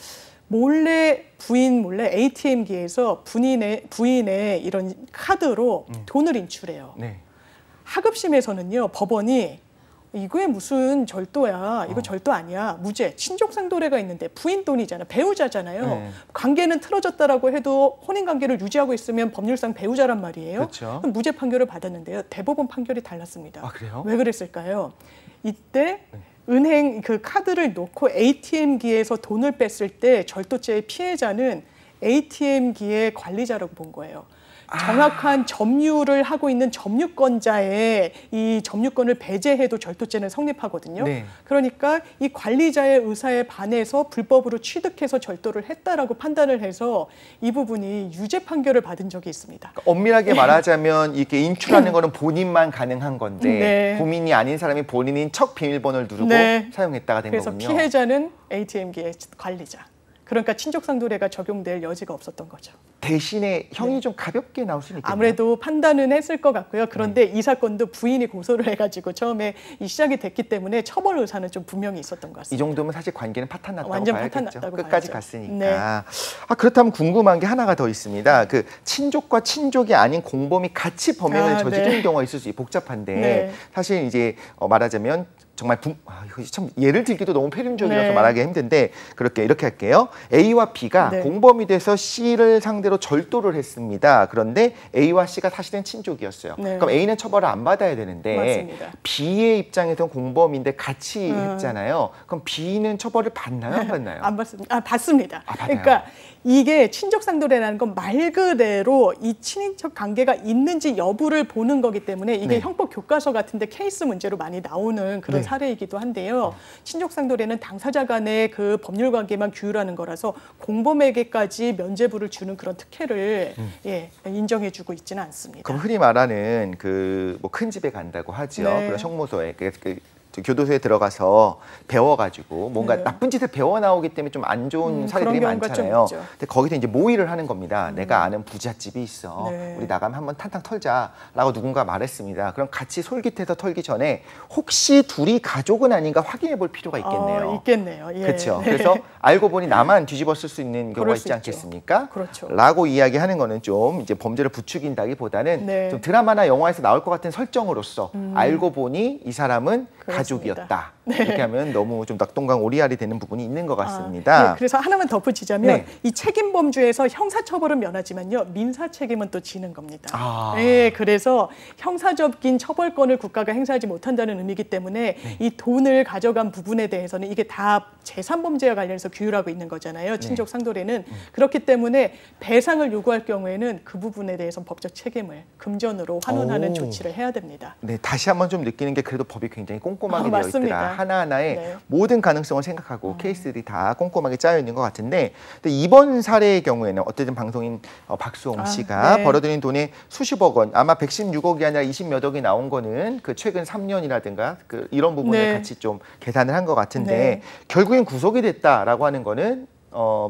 부인 몰래 ATM기에서 부인의 이런 카드로 돈을 인출해요. 네. 하급심에서는요, 법원이 이거에 무슨 절도야. 이거 절도 아니야. 무죄. 친족상도례가 있는데 부인 돈이잖아. 배우자잖아요. 네. 관계는 틀어졌다라고 해도 혼인관계를 유지하고 있으면 법률상 배우자란 말이에요. 그렇죠. 그럼 무죄 판결을 받았는데요. 대법원 판결이 달랐습니다. 아, 그래요? 왜 그랬을까요? 이때 은행 그 카드를 놓고 ATM기에서 돈을 뺐을 때 절도죄의 피해자는 ATM기의 관리자라고 본 거예요. 정확한 점유를 하고 있는 점유권자의 이 점유권을 배제해도 절도죄는 성립하거든요. 네. 그러니까 이 관리자의 의사에 반해서 불법으로 취득해서 절도를 했다라고 판단을 해서 이 부분이 유죄 판결을 받은 적이 있습니다. 엄밀하게 말하자면 이렇게 인출하는 거는 본인만 가능한 건데 네. 본인이 아닌 사람이 본인인 척 비밀번호를 누르고 네. 사용했다가 된 그래서 거군요. 피해자는 ATM기의 관리자. 그러니까 친족상도례가 적용될 여지가 없었던 거죠. 대신에 형이 좀 가볍게 나올 수는 있겠네요. 아무래도 판단은 했을 것 같고요. 그런데 이 사건도 부인이 고소를 해가지고 처음에 이 시작이 됐기 때문에 처벌 의사는 좀 분명히 있었던 것 이 같습니다. 정도면 사실 관계는 파탄났다고 완전 봐야겠죠. 파탄났다고 끝까지 봐야죠. 갔으니까. 네. 그렇다면 궁금한 게 하나가 더 있습니다. 그 친족과 친족이 아닌 공범이 같이 범행을 저지르는 네. 경우가 있을 수 있고 복잡한데 네. 사실 이제 말하자면 정말 이거 참 예를 들기도 너무 폐륜적이라서 네. 말하기 힘든데 이렇게 할게요. A와 B가 네. 공범이 돼서 C를 상대로 절도를 했습니다. 그런데 A와 C가 사실은 친족이었어요. 네. 그럼 A는 처벌을 안 받아야 되는데 맞습니다. B의 입장에서는 공범인데 같이 했잖아요. 그럼 B는 처벌을 받나요? 안 받나요? 안 받습니다. 받습니다. 받아요. 그러니까 이게 친족상도례라는 건 말 그대로 이 친인척 관계가 있는지 여부를 보는 거기 때문에 이게 네. 형법 교과서 같은데 케이스 문제로 많이 나오는 그런 네. 사례이기도 한데요. 친족상도례는 당사자 간의 그 법률 관계만 규율하는 거라서 공범에게까지 면죄부를 주는 그런 특혜를 인정해주고 있지는 않습니다. 그럼 흔히 말하는 그 뭐 큰 집에 간다고 하죠. 네. 그런 형무소에 교도소에 들어가서 배워가지고 뭔가 네. 나쁜 짓을 배워 나오기 때문에 좀 안 좋은 사례들이 그런 경우가 많잖아요. 좀 있죠. 근데 거기서 이제 모의를 하는 겁니다. 내가 아는 부잣집이 있어. 네. 우리 나가면 한번 탕탕 털자라고 누군가 말했습니다. 그럼 같이 솔깃해서 털기 전에 혹시 둘이 가족은 아닌가 확인해 볼 필요가 있겠네요. 있겠네요. 예. 그렇죠. 네. 그래서 알고 보니 나만 뒤집었을 수 있는 경우가 그럴 수 있지 있죠. 않겠습니까? 그렇죠. 라고 이야기하는 거는 좀 이제 범죄를 부추긴다기보다는 네. 좀 드라마나 영화에서 나올 것 같은 설정으로서 알고 보니 이 사람은 그렇습니다. 가족이었다. 네. 이렇게 하면 너무 좀 낙동강 오리알이 되는 부분이 있는 것 같습니다. 네, 그래서 하나만 덧붙이자면 네. 이 책임 범주에서 형사처벌은 면하지만요 민사 책임은 또 지는 겁니다. 아. 네, 그래서 형사적인 처벌권을 국가가 행사하지 못한다는 의미이기 때문에 이 돈을 가져간 부분에 대해서는 이게 다 재산범죄와 관련해서 규율하고 있는 거잖아요. 친족 상도례는 그렇기 때문에 배상을 요구할 경우에는 그 부분에 대해서 법적 책임을 금전으로 환원하는 오. 조치를 해야 됩니다. 네, 다시 한번 좀 느끼는 게 그래도 법이 굉장히 꼼꼼하게 되어 맞습니다. 있더라. 하나하나의 네. 모든 가능성을 생각하고 케이스들이 다 꼼꼼하게 짜여 있는 것 같은데 근데 이번 사례의 경우에는 어쨌든 방송인 박수홍 씨가 네. 벌어들인 돈이 수십억 원, 아마 116억이 아니라 20몇 억이 나온 거는 그 최근 3년이라든가 그 이런 부분을 네. 같이 좀 계산을 한 것 같은데 네. 결국엔 구속이 됐다라고 하는 거는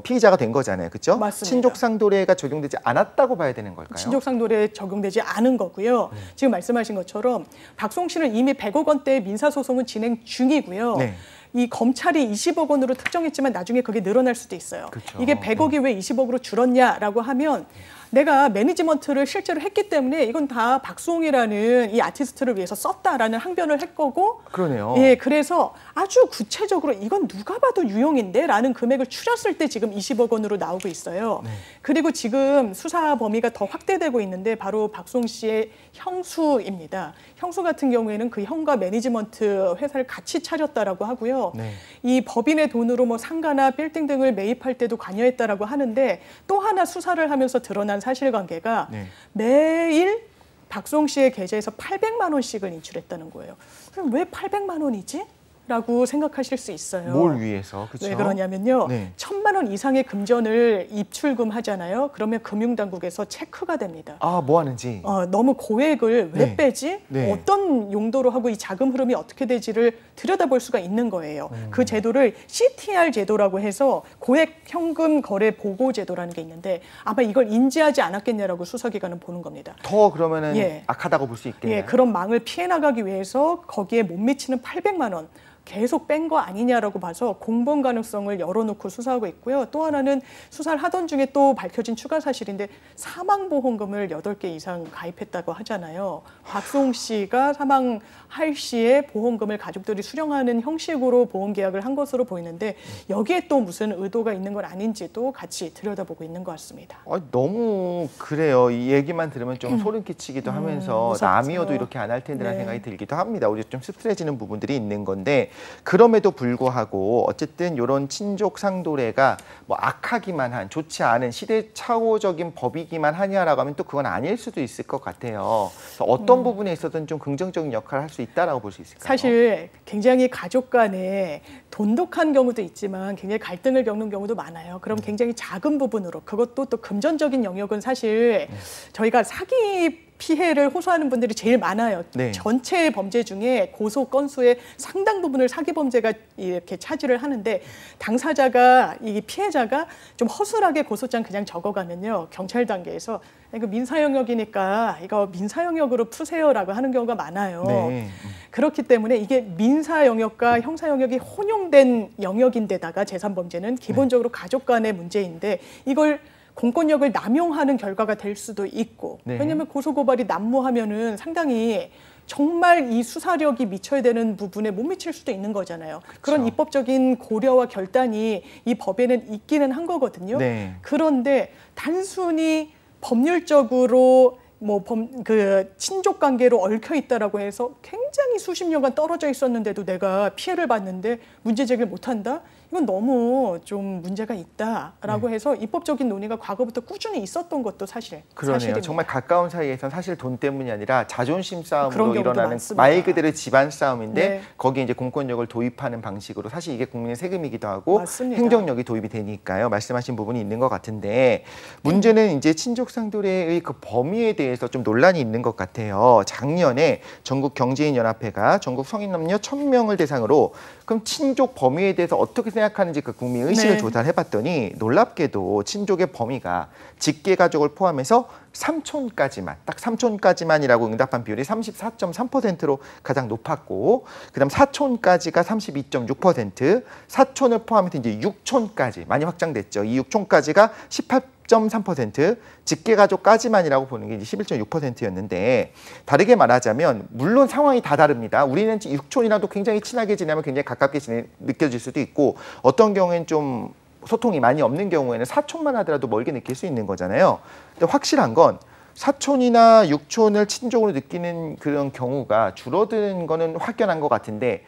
피의자가 된 거잖아요, 그렇죠? 맞습니다. 친족상도례가 적용되지 않았다고 봐야 되는 걸까요? 친족상도례에 적용되지 않은 거고요. 지금 말씀하신 것처럼 박수홍 씨는 이미 100억 원대의 민사소송은 진행 중이고요. 네. 이 검찰이 20억 원으로 특정했지만 나중에 그게 늘어날 수도 있어요. 그렇죠. 이게 100억이 왜 20억으로 줄었냐라고 하면 내가 매니지먼트를 실제로 했기 때문에 이건 다 박수홍이라는 이 아티스트를 위해서 썼다라는 항변을 할 거고 그러네요. 예, 그래서 아주 구체적으로 이건 누가 봐도 유용인데 라는 금액을 추렸을 때 지금 20억 원으로 나오고 있어요. 그리고 지금 수사 범위가 더 확대되고 있는데 바로 박수홍 씨의 형수입니다. 형수 같은 경우에는 그 형과 매니지먼트 회사를 같이 차렸다라고 하고요. 네. 이 법인의 돈으로 뭐 상가나 빌딩 등을 매입할 때도 관여했다라고 하는데 또 하나 수사를 하면서 드러난 사실관계가 네. 매일 박수홍 씨의 계좌에서 800만 원씩을 인출했다는 거예요. 그럼 왜 800만 원이지? 라고 생각하실 수 있어요. 뭘 위해서? 그렇죠? 왜 그러냐면요. 네. 1,000만 원 이상의 금전을 입출금 하잖아요. 그러면 금융당국에서 체크가 됩니다. 아, 뭐 하는지. 너무 고액을 왜 네. 빼지? 네. 어떤 용도로 하고 이 자금 흐름이 어떻게 되지를 들여다볼 수가 있는 거예요. 그 제도를 CTR 제도라고 해서 고액 현금 거래 보고 제도라는 게 있는데 아마 이걸 인지하지 않았겠냐라고 수사기관은 보는 겁니다. 더 그러면은 예. 악하다고 볼 수 있겠네요. 예, 그런 망을 피해 나가기 위해서 거기에 못 미치는 800만 원 계속 뺀 거 아니냐라고 봐서 공범 가능성을 열어놓고 수사하고 있고요. 또 하나는 수사를 하던 중에 또 밝혀진 추가 사실인데 사망보험금을 8개 이상 가입했다고 하잖아요. 박수홍 씨가 사망할 시에 보험금을 가족들이 수령하는 형식으로 보험계약을 한 것으로 보이는데 여기에 또 무슨 의도가 있는 건 아닌지도 같이 들여다보고 있는 것 같습니다. 너무 그래요. 이 얘기만 들으면 좀 소름 끼치기도 하면서 무섭죠. 남이어도 이렇게 안 할 텐데라는 네. 생각이 들기도 합니다. 오히려 좀 씁쓸해지는 부분들이 있는 건데 그럼에도 불구하고 어쨌든 이런 친족 상도례가 뭐 악하기만 한 좋지 않은 시대착오적인 법이기만 하냐라고 하면 또 그건 아닐 수도 있을 것 같아요. 그래서 어떤 부분에 있어서든 좀 긍정적인 역할을 할 수 있다라고 볼 수 있을까요? 사실 굉장히 가족 간에 돈독한 경우도 있지만 굉장히 갈등을 겪는 경우도 많아요. 그럼 굉장히 작은 부분으로 그것도 또 금전적인 영역은 사실 저희가 사기 피해를 호소하는 분들이 제일 많아요. 네. 전체 범죄 중에 고소 건수의 상당 부분을 사기 범죄가 이렇게 차지를 하는데 당사자가 이 피해자가 좀 허술하게 고소장 그냥 적어가면요 경찰 단계에서 이거 민사 영역이니까 이거 민사 영역으로 푸세요라고 하는 경우가 많아요. 네. 그렇기 때문에 이게 민사 영역과 형사 영역이 혼용된 영역인데다가 재산 범죄는 기본적으로 가족 간의 문제인데 이걸 공권력을 남용하는 결과가 될 수도 있고 네. 왜냐하면 고소고발이 난무하면은 상당히 정말 이 수사력이 미쳐야 되는 부분에 못 미칠 수도 있는 거잖아요. 그런 입법적인 고려와 결단이 이 법에는 있기는 한 거거든요. 네. 그런데 단순히 법률적으로 그 친족 관계로 얽혀 있다라고 해서 굉장히 수십 년간 떨어져 있었는데도 내가 피해를 봤는데 문제 제기를 못 한다? 이건 너무 좀 문제가 있다라고 해서 입법적인 논의가 과거부터 꾸준히 있었던 것도 그러네요. 사실입니다. 정말 가까운 사이에선 사실 돈 때문이 아니라 자존심 그런 싸움으로 경우도 일어나는 많습니다. 말 그대로 집안 싸움인데 네. 거기에 이제 공권력을 도입하는 방식으로 사실 이게 국민의 세금이기도 하고 맞습니다. 행정력이 도입이 되니까요. 말씀하신 부분이 있는 것 같은데 문제는 이제 친족 상도례의 그 범위에 대해서 좀 논란이 있는 것 같아요. 작년에 전국 경제인 연합회가 전국 성인 남녀 1,000명을 대상으로 그럼 친족 범위에 대해서 어떻게 생각하는지 그 국민 의식을 네. 조사를 해봤더니 놀랍게도 친족의 범위가 직계 가족을 포함해서 삼촌까지만 딱 삼촌까지만이라고 응답한 비율이 34.3%로 가장 높았고 그다음 사촌까지가 32.6%, 사촌을 포함해서 이제 육촌까지 많이 확장됐죠. 이 육촌까지가 18.3%, 직계가족까지만이라고 보는 게 이제 11.6%였는데 다르게 말하자면 물론 상황이 다 다릅니다. 우리는 육촌이랑도 굉장히 친하게 지내면 굉장히 가깝게 느껴질 수도 있고 어떤 경우에는 좀 소통이 많이 없는 경우에는 사촌만 하더라도 멀게 느낄 수 있는 거잖아요. 근데 확실한 건 사촌이나 육촌을 친족으로 느끼는 그런 경우가 줄어드는 거는 확연한 것 같은데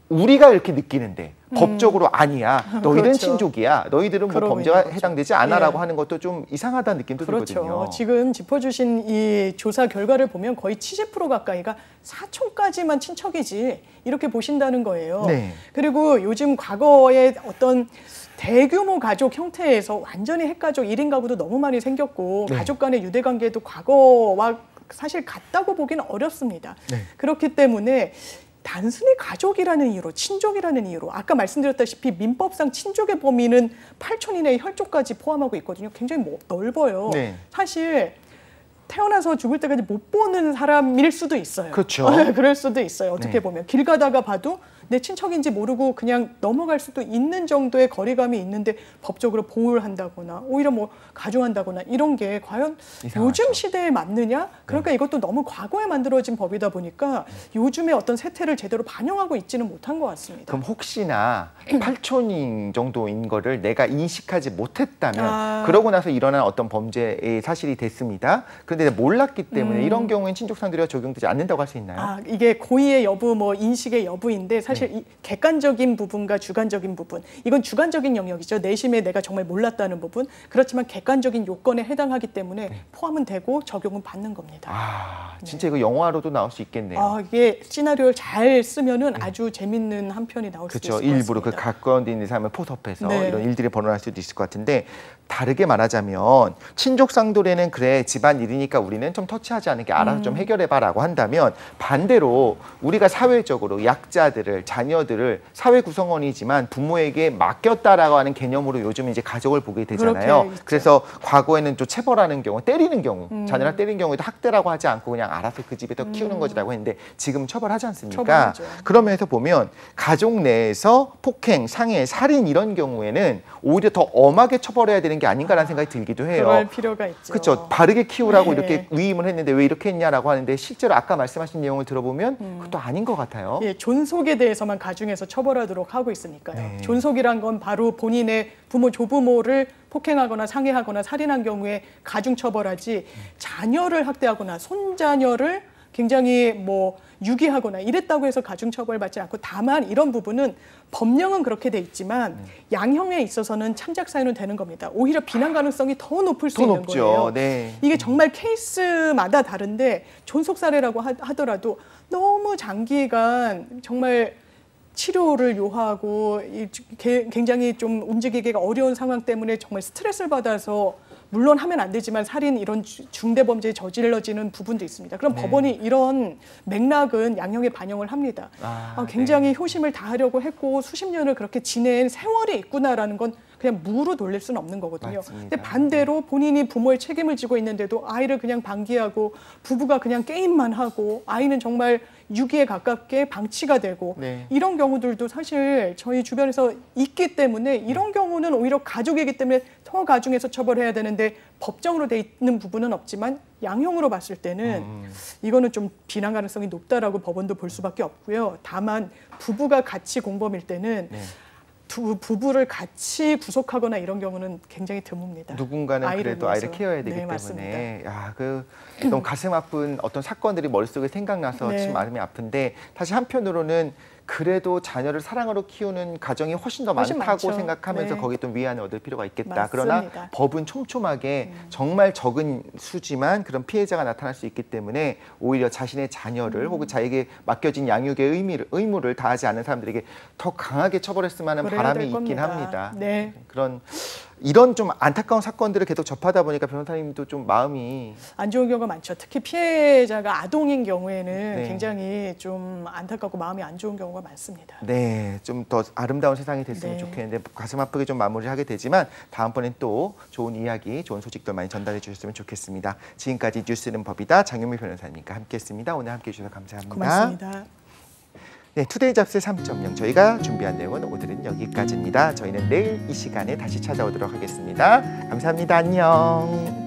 우리가 이렇게 느끼는데 법적으로 아니야. 너희들은 그렇죠. 친족이야. 너희들은 뭐 그러고 범죄가 있는 거죠. 해당되지 않아라고 예. 하는 것도 좀 이상하다는 느낌도 그렇죠. 들거든요. 지금 짚어주신 이 조사 결과를 보면 거의 70% 가까이가 사촌까지만 친척이지 이렇게 보신다는 거예요. 네. 그리고 요즘 과거의 어떤 대규모 가족 형태에서 완전히 핵가족 1인 가구도 너무 많이 생겼고 네. 가족 간의 유대관계도 과거와 사실 같다고 보기는 어렵습니다. 네. 그렇기 때문에 단순히 가족이라는 이유로 친족이라는 이유로 아까 말씀드렸다시피 민법상 친족의 범위는 8촌 이내의 혈족까지 포함하고 있거든요. 굉장히 넓어요. 네. 사실 태어나서 죽을 때까지 못 보는 사람일 수도 있어요. 그렇죠. 그럴 수도 있어요. 어떻게 네. 보면 길 가다가 봐도 내 친척인지 모르고 그냥 넘어갈 수도 있는 정도의 거리감이 있는데 법적으로 보호를 한다거나 오히려 뭐 가중한다거나 이런 게 과연 이상하죠. 요즘 시대에 맞느냐? 그러니까 이것도 너무 과거에 만들어진 법이다 보니까 요즘의 어떤 세태를 제대로 반영하고 있지는 못한 것 같습니다. 그럼 혹시나 8촌인 정도인 거를 내가 인식하지 못했다면 그러고 나서 일어난 어떤 범죄의 사실이 됐습니다. 그런데 내가 몰랐기 때문에 이런 경우에는 친족상도례가 적용되지 않는다고 할 수 있나요? 이게 고의의 여부, 뭐 인식의 여부인데 사실 이 객관적인 부분과 주관적인 부분, 이건 주관적인 영역이죠. 내심에 내가 정말 몰랐다는 부분. 그렇지만 객관적인 요건에 해당하기 때문에 포함은 되고 적용은 받는 겁니다. 진짜 이거 영화로도 나올 수 있겠네요. 이게 시나리오를 잘 쓰면은 아주 재밌는 한 편이 나올 수 있을 것 그렇죠. 같습니다. 일부러 그 가까운 데 있는 사람을 포섭해서 네. 이런 일들이 벌어날 수도 있을 것 같은데 다르게 말하자면 친족상도례는 그래 집안 일이니까 우리는 좀 터치하지 않은 게 알아서 좀 해결해봐라고 한다면 반대로 우리가 사회적으로 약자들을 자녀들을 사회 구성원이지만 부모에게 맡겼다라고 하는 개념으로 요즘 이제 가족을 보게 되잖아요. 그렇게 있죠. 그래서 과거에는 또 체벌하는 경우, 때리는 경우, 자녀를 때리는 경우에도 학대라고 하지 않고 그냥 알아서 그 집에서 키우는 거지라고 했는데 지금 처벌하지 않습니까? 처벌하죠. 그런 면에서 보면 가족 내에서 폭행, 상해, 살인 이런 경우에는 오히려 더 엄하게 처벌해야 되는 게 아닌가라는 생각이 들기도 해요. 그럴 필요가 있죠. 그렇죠. 바르게 키우라고 네. 이렇게 위임을 했는데 왜 이렇게 했냐라고 하는데 실제로 아까 말씀하신 내용을 들어보면 그것도 아닌 것 같아요. 예, 존속에 대해서만 가중해서 처벌하도록 하고 있으니까요. 네. 존속이란 건 바로 본인의 부모, 조부모를 폭행하거나 상해하거나 살인한 경우에 가중 처벌하지 자녀를 학대하거나 손자녀를 굉장히 뭐 유기하거나 이랬다고 해서 가중 처벌받지 않고 다만 이런 부분은 법령은 그렇게 돼 있지만 양형에 있어서는 참작 사유는 되는 겁니다. 오히려 비난 가능성이 더 높을 수 더 있는 높죠. 거예요. 네. 이게 정말 케이스마다 다른데 존속 사례라고 하더라도 너무 장기간 정말 치료를 요하고 굉장히 좀 움직이기가 어려운 상황 때문에 정말 스트레스를 받아서 물론 하면 안 되지만 살인 이런 중대 범죄에 저질러지는 부분도 있습니다. 그럼 법원이 이런 맥락은 양형에 반영을 합니다. 굉장히 효심을 다하려고 했고 수십 년을 그렇게 지낸 세월이 있구나라는 건 그냥 무로 돌릴 수는 없는 거거든요. 맞습니다. 근데 반대로 본인이 부모의 책임을 지고 있는데도 아이를 그냥 방기하고 부부가 그냥 게임만 하고 아이는 정말 유기에 가깝게 방치가 되고 네. 이런 경우들도 사실 저희 주변에서 있기 때문에 이런 경우는 오히려 가족이기 때문에 더 가중해서 처벌해야 되는데 법정으로 돼 있는 부분은 없지만 양형으로 봤을 때는 이거는 좀 비난 가능성이 높다라고 법원도 볼 수밖에 없고요. 다만 부부가 같이 공범일 때는 네. 두 부부를 같이 구속하거나 이런 경우는 굉장히 드뭅니다. 누군가는 그래도 아이를 위해서. 키워야 되기 네, 때문에 맞습니다. 야, 그 너무 가슴 아픈 어떤 사건들이 머릿속에 생각나서 네. 지금 마음이 아픈데 사실 한편으로는 그래도 자녀를 사랑으로 키우는 가정이 훨씬 더 훨씬 많다고 많죠. 생각하면서 네. 거기에 좀 위안을 얻을 필요가 있겠다. 맞습니다. 그러나 법은 촘촘하게 정말 적은 수지만 그런 피해자가 나타날 수 있기 때문에 오히려 자신의 자녀를 혹은 자에게 맡겨진 양육의 의무를 다하지 않은 사람들에게 더 강하게 처벌했으면 하는 그래야 바람이 될 있긴 겁니다. 합니다. 네. 이런 좀 안타까운 사건들을 계속 접하다 보니까 변호사님도 좀 마음이 안 좋은 경우가 많죠. 특히 피해자가 아동인 경우에는 네. 굉장히 좀 안타깝고 마음이 안 좋은 경우가 많습니다. 네, 좀 더 아름다운 세상이 됐으면 네. 좋겠는데 가슴 아프게 좀 마무리하게 되지만 다음번엔 또 좋은 이야기, 좋은 소식들 많이 전달해 주셨으면 좋겠습니다. 지금까지 뉴스는 법이다 장윤미 변호사님과 함께했습니다. 오늘 함께해 주셔서 감사합니다. 고맙습니다. 네, 투데이 잡스 3.0 저희가 준비한 내용은 오늘은 여기까지입니다. 저희는 내일 이 시간에 다시 찾아오도록 하겠습니다. 감사합니다. 안녕.